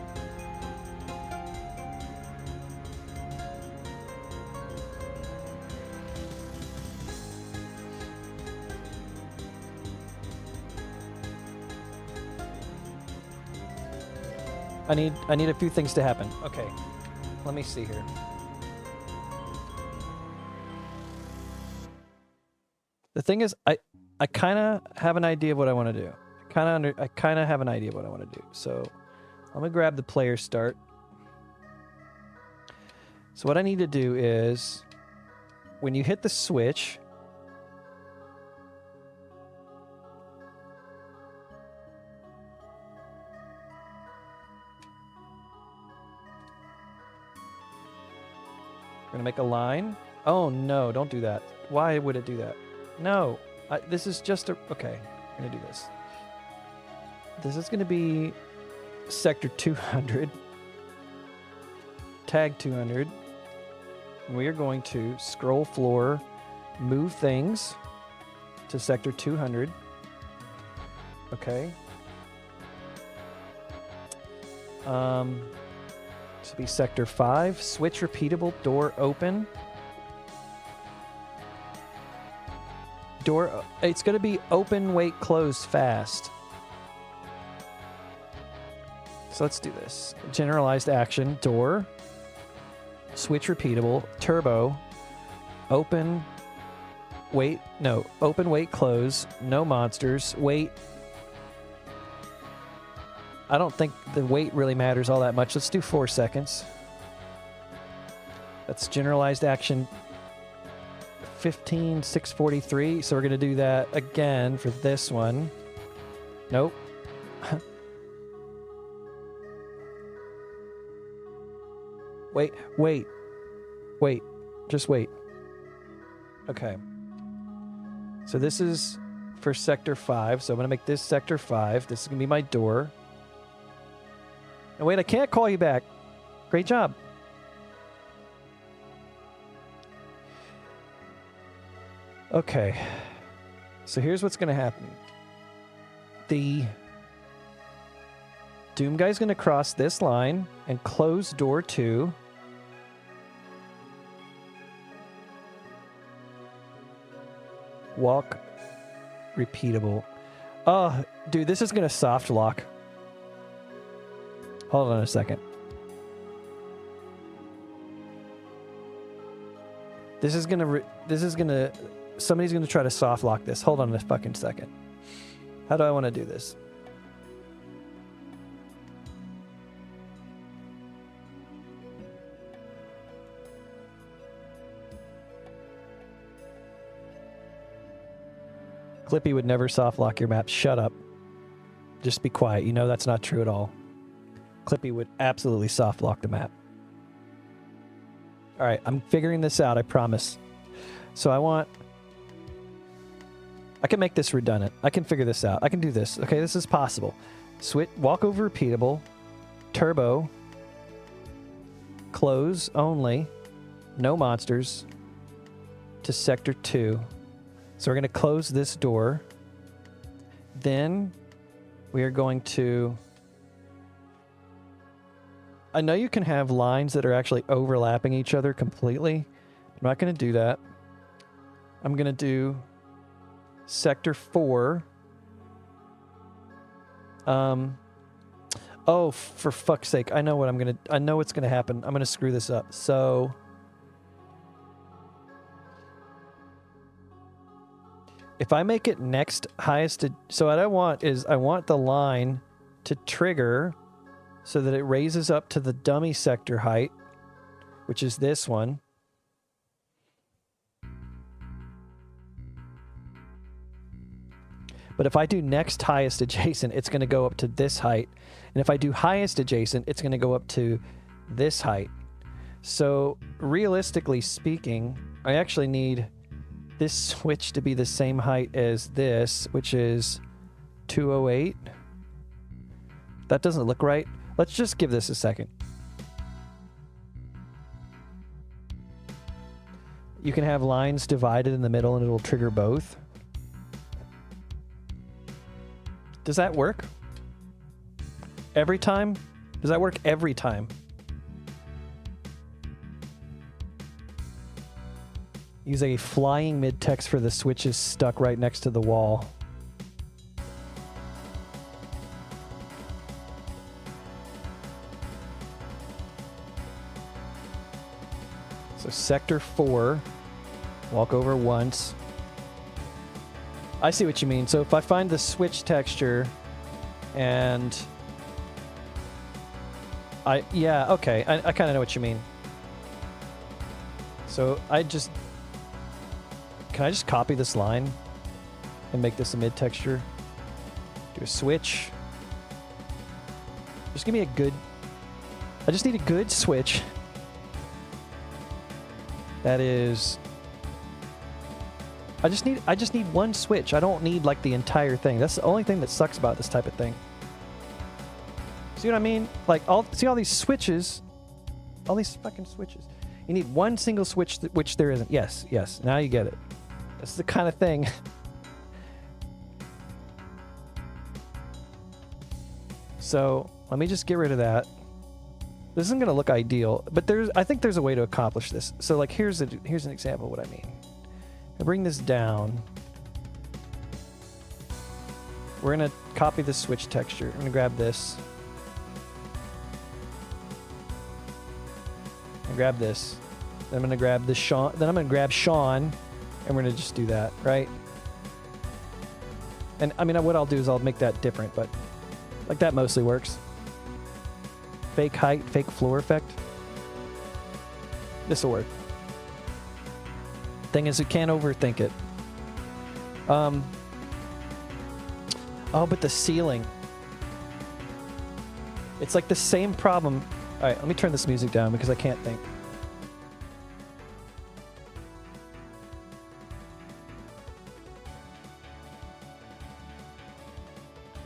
I need a few things to happen. Okay, let me see here. The thing is, I kind of have an idea of what I want to do. I kind of have an idea of what I want to do. So I'm gonna grab the player start. So what I need to do is, when you hit the switch, we're gonna make a line. Oh no, don't do that. Why would it do that? No, this is just a... Okay, I'm gonna do this. This is gonna be sector 200. Tag 200. And we are going to scroll floor, move things to sector 200. Okay. This will be sector 5. Switch repeatable, door open. Door, it's going to be open, wait, close, fast. So let's do this. Generalized action, door, switch repeatable, turbo, open, wait, no, open, wait, close, no monsters, wait. I don't think the wait really matters all that much. Let's do 4 seconds. That's generalized action 15643. So we're going to do that again for this one. Nope. Wait. Just wait. Okay. So this is for sector 5. So I'm going to make this sector 5. This is going to be my door. And wait, I can't call you back. Great job. Okay. So here's what's going to happen. The Doom guy's going to cross this line and close door 2. Walk repeatable. Oh, dude, this is going to soft lock. Hold on a second. This is gonna, somebody's gonna try to soft lock this. Hold on a fucking second. How do I want to do this? Clippy would never soft lock your map. Shut up. Just be quiet. You know that's not true at all. Clippy would absolutely soft lock the map. All right, I'm figuring this out, I promise. So I can make this redundant. I can figure this out. I can do this. Okay, this is possible. Switch, walk over repeatable, turbo, close only, no monsters, to sector 2. So we're going to close this door. Then we are going to... I know you can have lines that are actually overlapping each other completely. I'm not going to do that. I'm going to do sector 4. Oh, for fuck's sake. I know what's going to happen. I'm going to screw this up. So if I make it next highest so what I want is I want the line to trigger so that it raises up to the dummy sector height, which is this one. But if I do next highest adjacent, it's going to go up to this height. And if I do highest adjacent, it's going to go up to this height. So realistically speaking, I actually need this switch to be the same height as this, which is 208. That doesn't look right. Let's just give this a second. You can have lines divided in the middle and it'll trigger both. Does that work? Every time? Does that work every time? Use a flying mid-text for the switches stuck right next to the wall. So sector 4, walk over once. I see what you mean. So if I find the switch texture and yeah, okay. I kind of know what you mean. So can I just copy this line and make this a mid texture? Do a switch. Just give me I just need a good switch. That is, I just need one switch. I don't need like the entire thing. That's the only thing that sucks about this type of thing. See what I mean? Like see all these switches, all these fucking switches. You need one single switch, which there isn't. Yes, yes. Now you get it. This is the kind of thing. So let me just get rid of that. This isn't going to look ideal, but I think there's a way to accomplish this. So like here's an example of what I mean. I bring this down. We're going to copy the switch texture. I'm going to grab this. And grab this. Then I'm going to grab this Sean. Then I'm going to grab Sean, and we're going to just do that, right? And I mean, what I'll do is I'll make that different, but like that mostly works. Fake height, fake floor effect. This will work. Thing is, you can't overthink it. Oh, but the ceiling. It's like the same problem. All right, let me turn this music down because I can't think.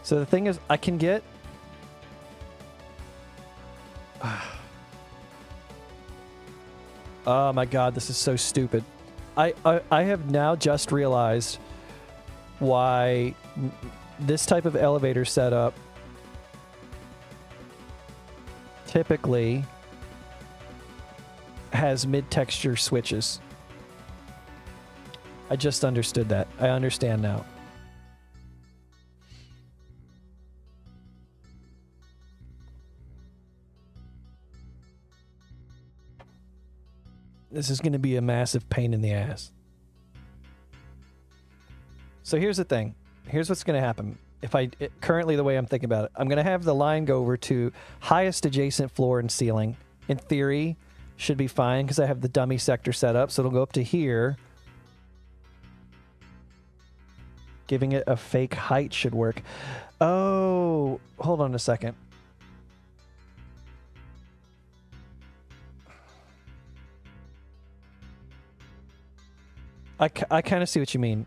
So the thing is, I can get... Oh my god, this is so stupid. I have now just realized why this type of elevator setup typically has mid-texture switches. I just understood that. I understand now. This is going to be a massive pain in the ass. So here's the thing. Here's what's going to happen. Currently the way I'm thinking about it, I'm going to have the line go over to highest adjacent floor and ceiling. In theory, should be fine because I have the dummy sector set up. So it'll go up to here. Giving it a fake height should work. Oh, hold on a second. I kind of see what you mean.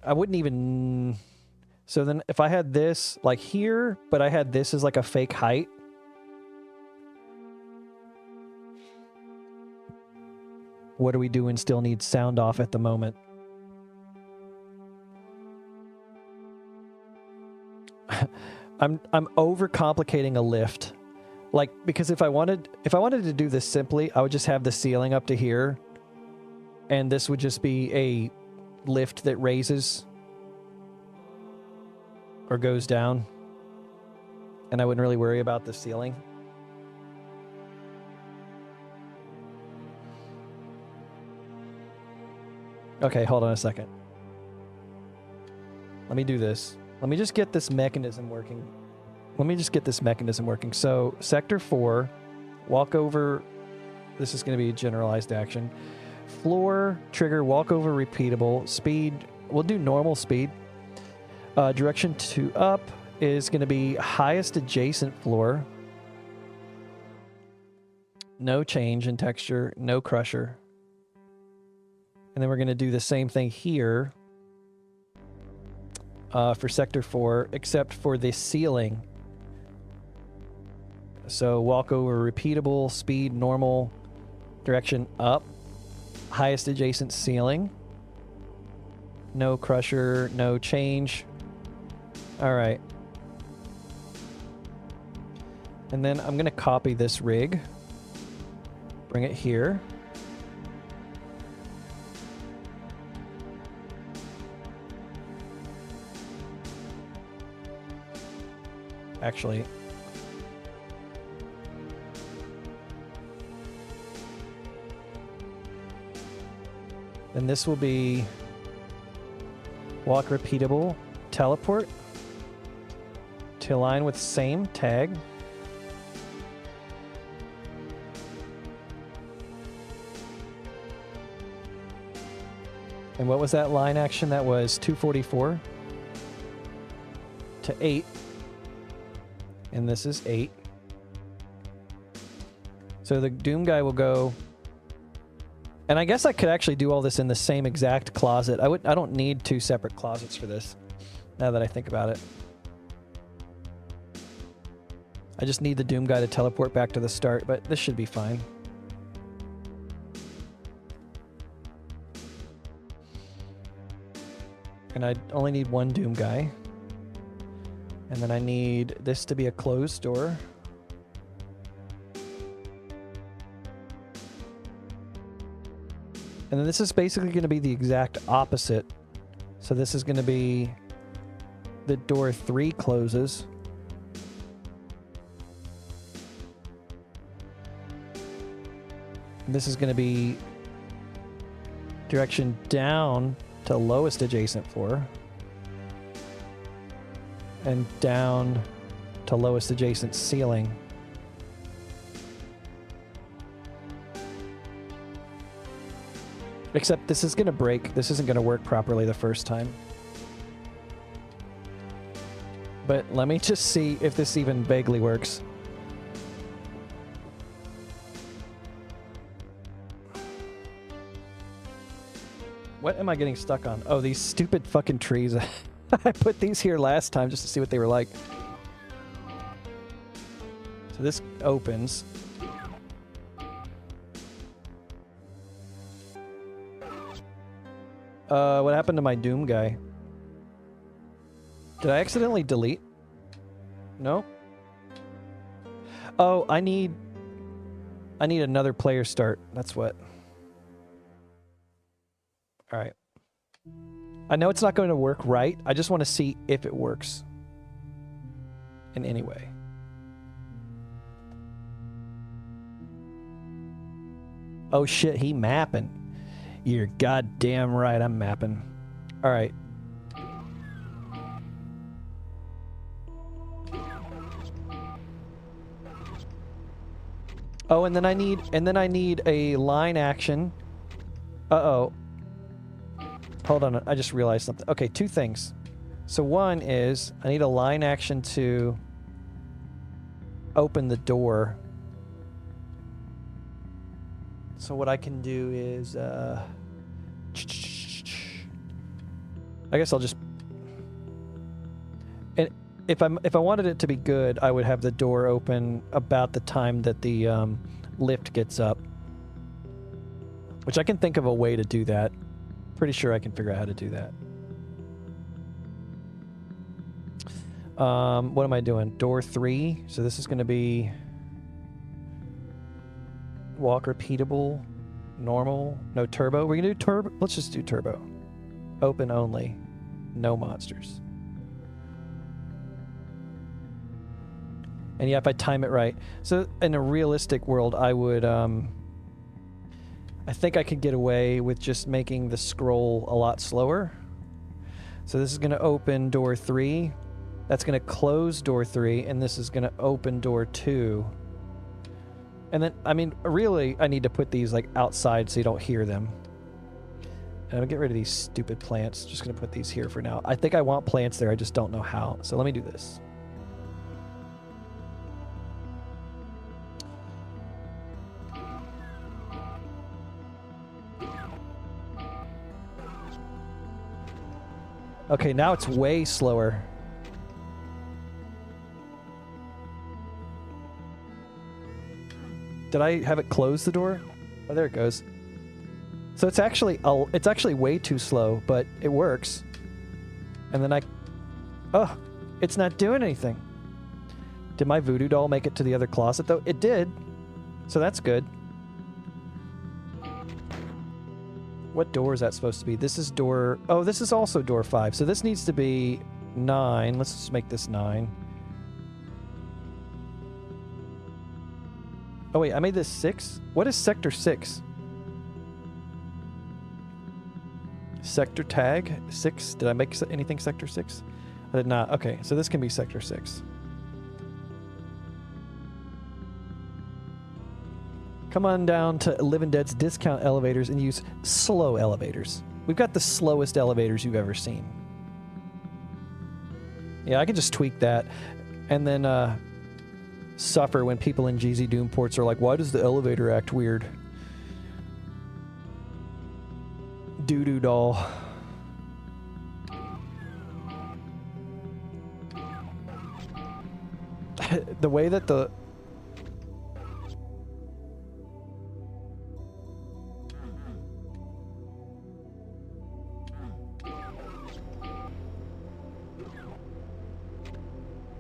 I wouldn't even... So then if I had this like here, but I had this as like a fake height. What do we do and still need sound off at the moment? I'm overcomplicating a lift. Like, because if I wanted to do this simply, I would just have the ceiling up to here. And this would just be a lift that raises or goes down. And I wouldn't really worry about the ceiling. Okay, hold on a second. Let me do this. Let me just get this mechanism working. So, sector 4, walk over. This is going to be generalized action. Floor, trigger, walk over, repeatable. Speed, we'll do normal speed. Direction to up is going to be highest adjacent floor. No change in texture, no crusher. And then we're going to do the same thing here for sector 4, except for the ceiling. So walk over, repeatable, speed, normal, direction up, highest adjacent ceiling. No crusher, no change. All right. And then I'm going to copy this rig. Bring it here. Actually, then this will be walk repeatable teleport to align with same tag. And what was that line action? That was 244 to 8. And this is 8. So the Doom guy will go. And I guess I could actually do all this in the same exact closet. I don't need 2 separate closets for this, now that I think about it. I just need the Doom guy to teleport back to the start, but this should be fine. And I only need 1 Doom guy. And then I need this to be a closed door. And then this is basically going to be the exact opposite. So this is going to be the door 3 closes. And this is going to be direction down to lowest adjacent floor. And down to lowest adjacent ceiling. Except this is going to break. This isn't going to work properly the first time. But let me just see if this even vaguely works. What am I getting stuck on? Oh, these stupid fucking trees. I put these here last time just to see what they were like. So this opens. What happened to my Doom guy? Did I accidentally delete? No? Oh, I need another player start. That's what. All right. I know it's not going to work right. I just want to see if it works in any way. Oh shit, he mapping. You're goddamn right, I'm mapping. All right. Oh, and then I need a line action. Uh-oh. Hold on, I just realized something. Okay, 2 things. So one is I need a line action to open the door. So what I can do is I guess I'll just, and if I wanted it to be good, I would have the door open about the time that the lift gets up. Which I can think of a way to do that. Pretty sure I can figure out how to do that. What am I doing? Door 3. So this is going to be walk repeatable, normal, no turbo. We're going to do turbo. Let's just do turbo. Open only. No monsters. And yeah, if I time it right. So in a realistic world, I would... I think I could get away with just making the scroll a lot slower. So this is going to open door 3. That's going to close door 3. And this is going to open door 2. And then, I mean, really, I need to put these like outside so you don't hear them. And I'm going to get rid of these stupid plants. Just going to put these here for now. I think I want plants there. I just don't know how. So let me do this. Okay, now it's way slower. Did I have it close the door? Oh, there it goes. So it's actually way too slow, but it works. And then oh, it's not doing anything. Did my voodoo doll make it to the other closet though? It did. So that's good. What door is that supposed to be? This is door... Oh, this is also door 5. So this needs to be 9. Let's just make this 9. Oh wait, I made this 6? What is sector 6? Sector tag 6? Did I make anything sector 6? I did not. Okay, so this can be sector 6. Come on down to Living Dead's discount elevators and use slow elevators. We've got the slowest elevators you've ever seen. Yeah, I can just tweak that and then suffer when people in GZ Doom ports are like, why does the elevator act weird? Doo-doo doll. The way that the...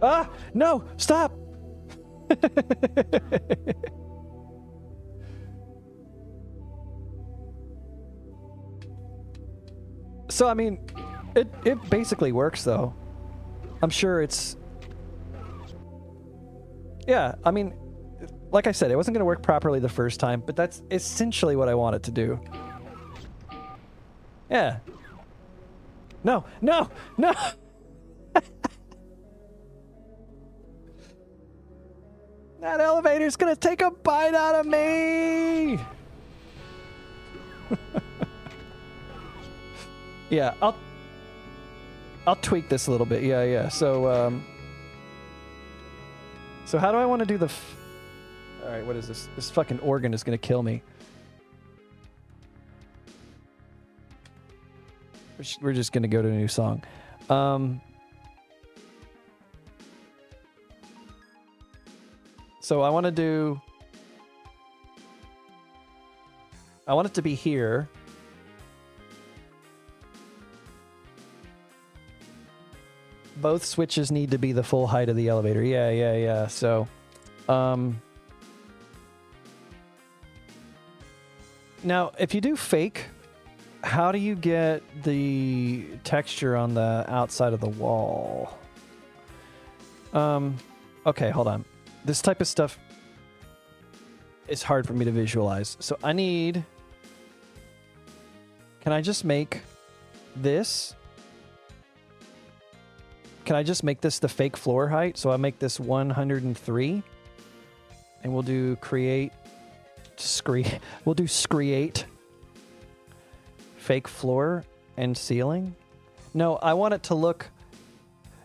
Ah! No! Stop! So, I mean, it basically works, though. I'm sure it's... Yeah, I mean, like I said, it wasn't going to work properly the first time, but that's essentially what I want it to do. Yeah. No! No! No! That elevator's gonna take a bite out of me! Yeah, I'll tweak this a little bit. Yeah. So how do I want to do the... Alright, what is this? This fucking organ is gonna kill me. We're just gonna go to a new song. So I want to do... I want it to be here. Both switches need to be the full height of the elevator. Yeah. So, now, if you do fake, how do you get the texture on the outside of the wall? Okay, hold on. This type of stuff is hard for me to visualize. So I need... Can I just make this? Can I just make this the fake floor height? So I make this 103. And we'll do create... We'll do screate. Fake floor and ceiling. No, I want it to look...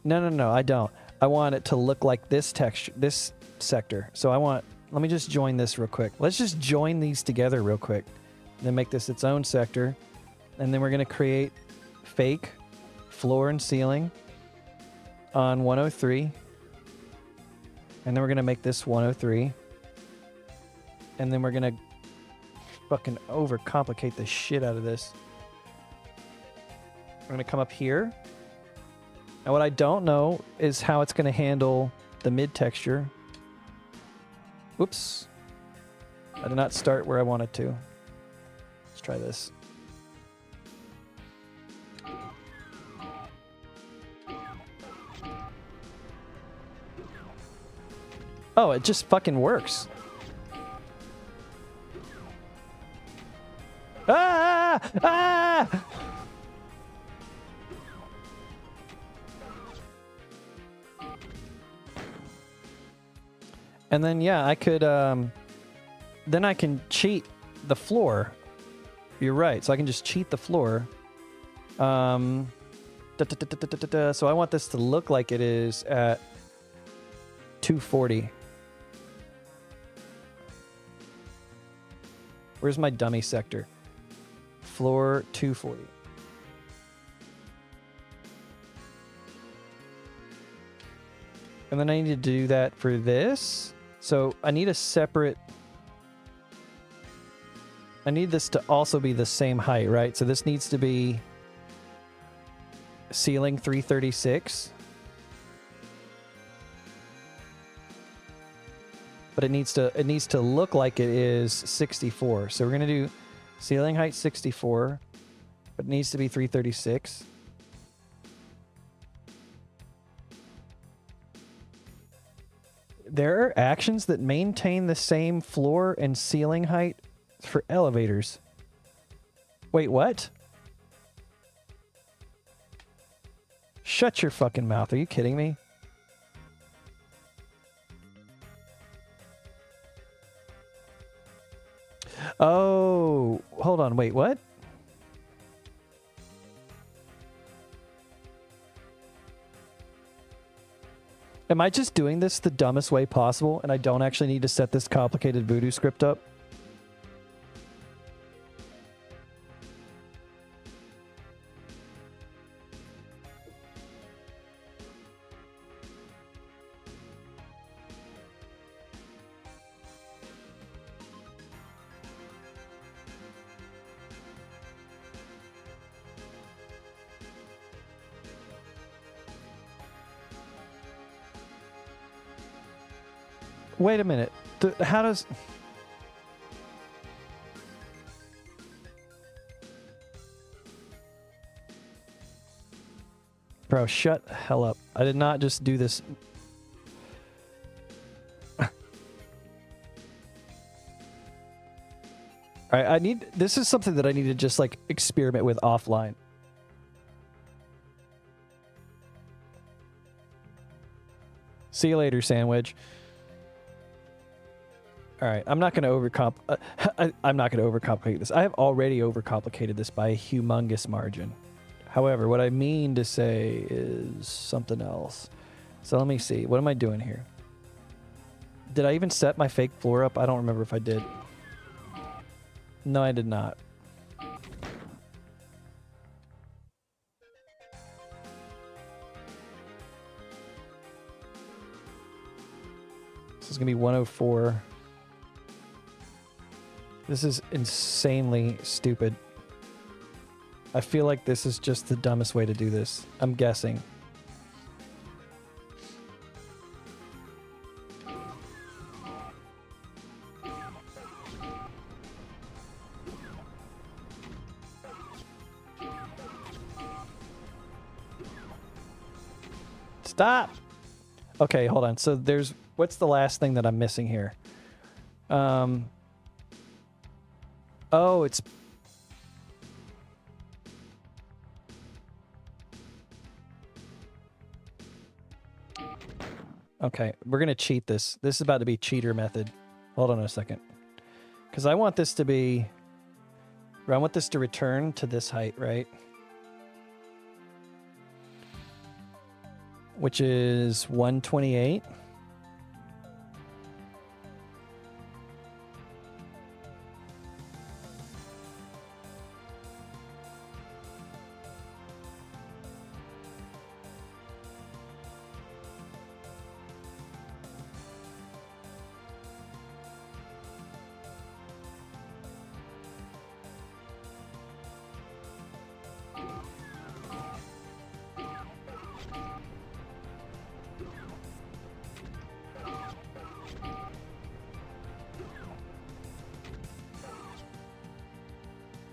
No, I don't. I want it to look like this texture, this sector. So I want... Let me just join this real quick. Let's just join these together real quick. Then make this its own sector. And then we're going to create fake floor and ceiling on 103. And then we're going to make this 103. And then we're going to fucking overcomplicate the shit out of this. We're going to come up here. And what I don't know is how it's going to handle the mid texture. Oops. I did not start where I wanted to. Let's try this. Oh, it just fucking works. Ah! Ah! And then, yeah, I could, then I can cheat the floor. You're right. So I can just cheat the floor. So I want this to look like it is at 240. Where's my dummy sector? Floor 240. And then I need to do that for this. So I need a separate... I need this to also be the same height, right? So this needs to be ceiling 336. But it needs to look like it is 64. So we're going to do ceiling height 64, but it needs to be 336. There are actions that maintain the same floor and ceiling height for elevators. Wait, what? Shut your fucking mouth. Are you kidding me? Oh, hold on. Wait, what? Am I just doing this the dumbest way possible and I don't actually need to set this complicated voodoo script up? Wait a minute. How does... Bro, shut the hell up. I did not just do this. Alright, this is something that I need to just like experiment with offline. See you later, sandwich. All right, I'm not going to I'm not going to overcomplicate this. I have already overcomplicated this by a humongous margin. However, what I mean to say is something else. So let me see. What am I doing here? Did I even set my fake floor up? I don't remember if I did. No, I did not. This is going to be 104. This is insanely stupid. I feel like this is just the dumbest way to do this. I'm guessing. Stop! Okay, hold on. So there's... What's the last thing that I'm missing here? Oh, it's... Okay, we're going to cheat this. This is about to be cheater method. Hold on a second. Because I want this to be... I want this to return to this height, right? Which is 128.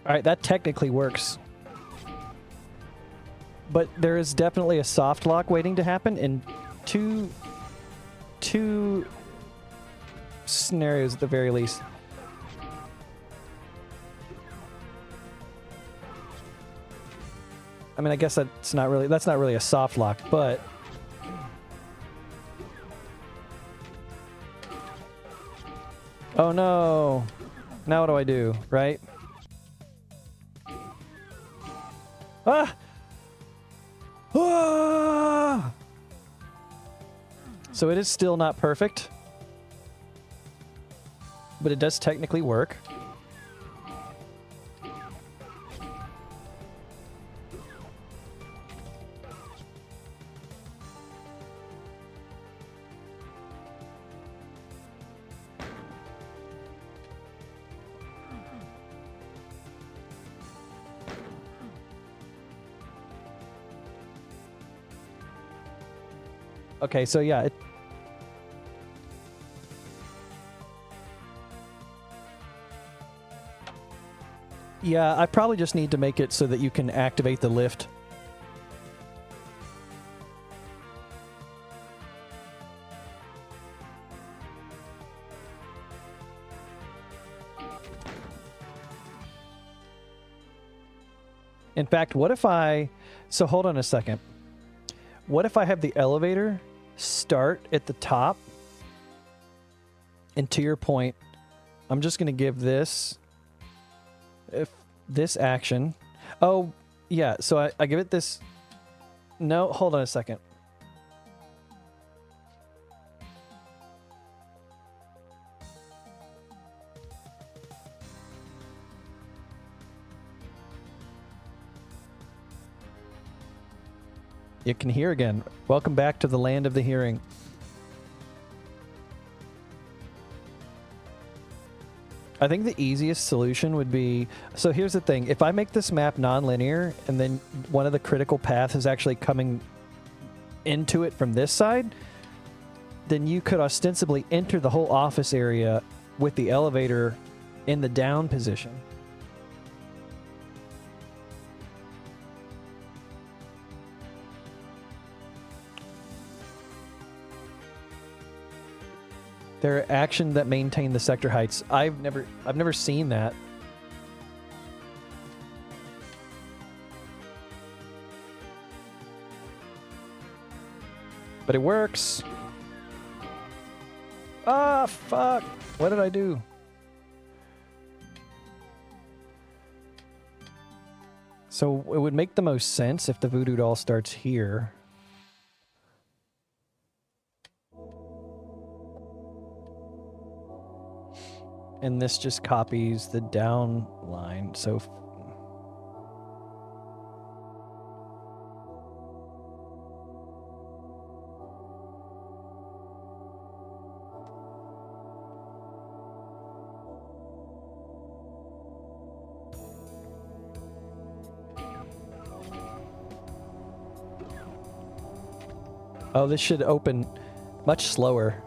All right, that technically works. But there is definitely a soft lock waiting to happen in two scenarios at the very least. I mean, I guess that's not really a soft lock, but oh no. Now what do I do, right? Ah! Ah! So it is still not perfect, but it does technically work. Okay, so yeah. Yeah, I probably just need to make it so that you can activate the lift. In fact, what if I... So hold on a second. What if I have the elevator start at the top? And to your point, I'm just going to give this... this action. Oh, yeah. So I give it this... No, hold on a second. You can hear again. Welcome back to the land of the hearing. I think the easiest solution would be... So here's the thing. If I make this map non-linear and then one of the critical paths is actually coming into it from this side, then you could ostensibly enter the whole office area with the elevator in the down position. There are actions that maintain the sector heights. I've never seen that. But it works. Ah, fuck. What did I do? So it would make the most sense if the voodoo doll starts here. And this just copies the down line. So oh, this should open much slower.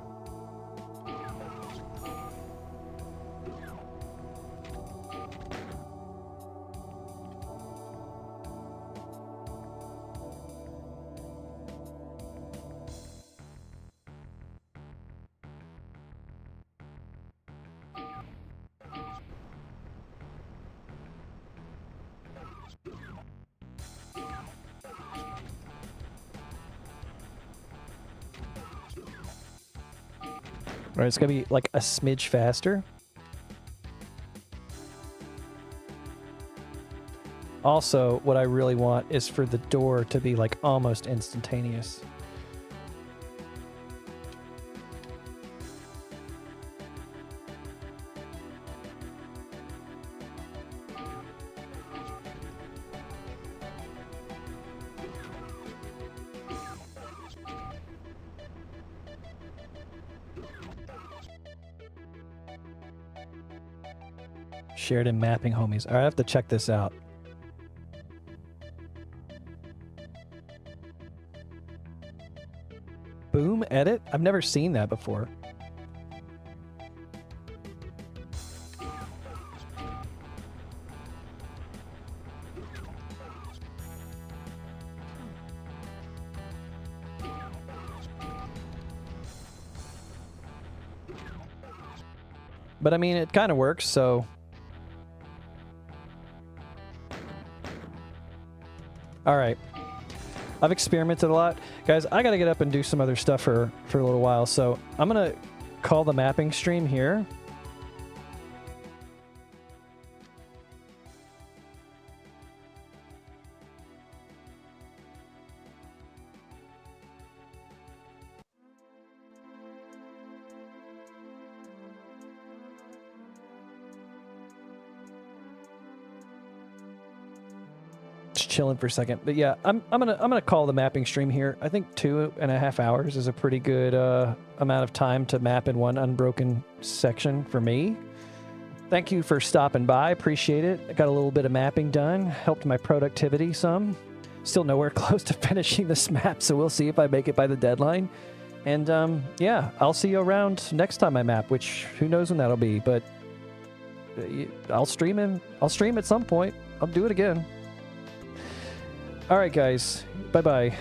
Right, it's gonna be like a smidge faster. Also, what I really want is for the door to be like almost instantaneous. Shared in mapping homies. All right, I have to check this out. Boom edit? I've never seen that before. But I mean, it kind of works, so... All right. I've experimented a lot. Guys, I got to get up and do some other stuff for a little while, so I'm going to call the mapping stream here. Chilling for a second, but yeah, I'm gonna call the mapping stream here. I think 2.5 hours is a pretty good amount of time to map in one unbroken section for me. Thank you for stopping by, appreciate it. I got a little bit of mapping done, helped my productivity some. still nowhere close to finishing this map, so we'll see if I make it by the deadline. And yeah, I'll see you around next time I map, which who knows when that'll be, but I'll stream at some point. I'll do it again. All right, guys. Bye-bye.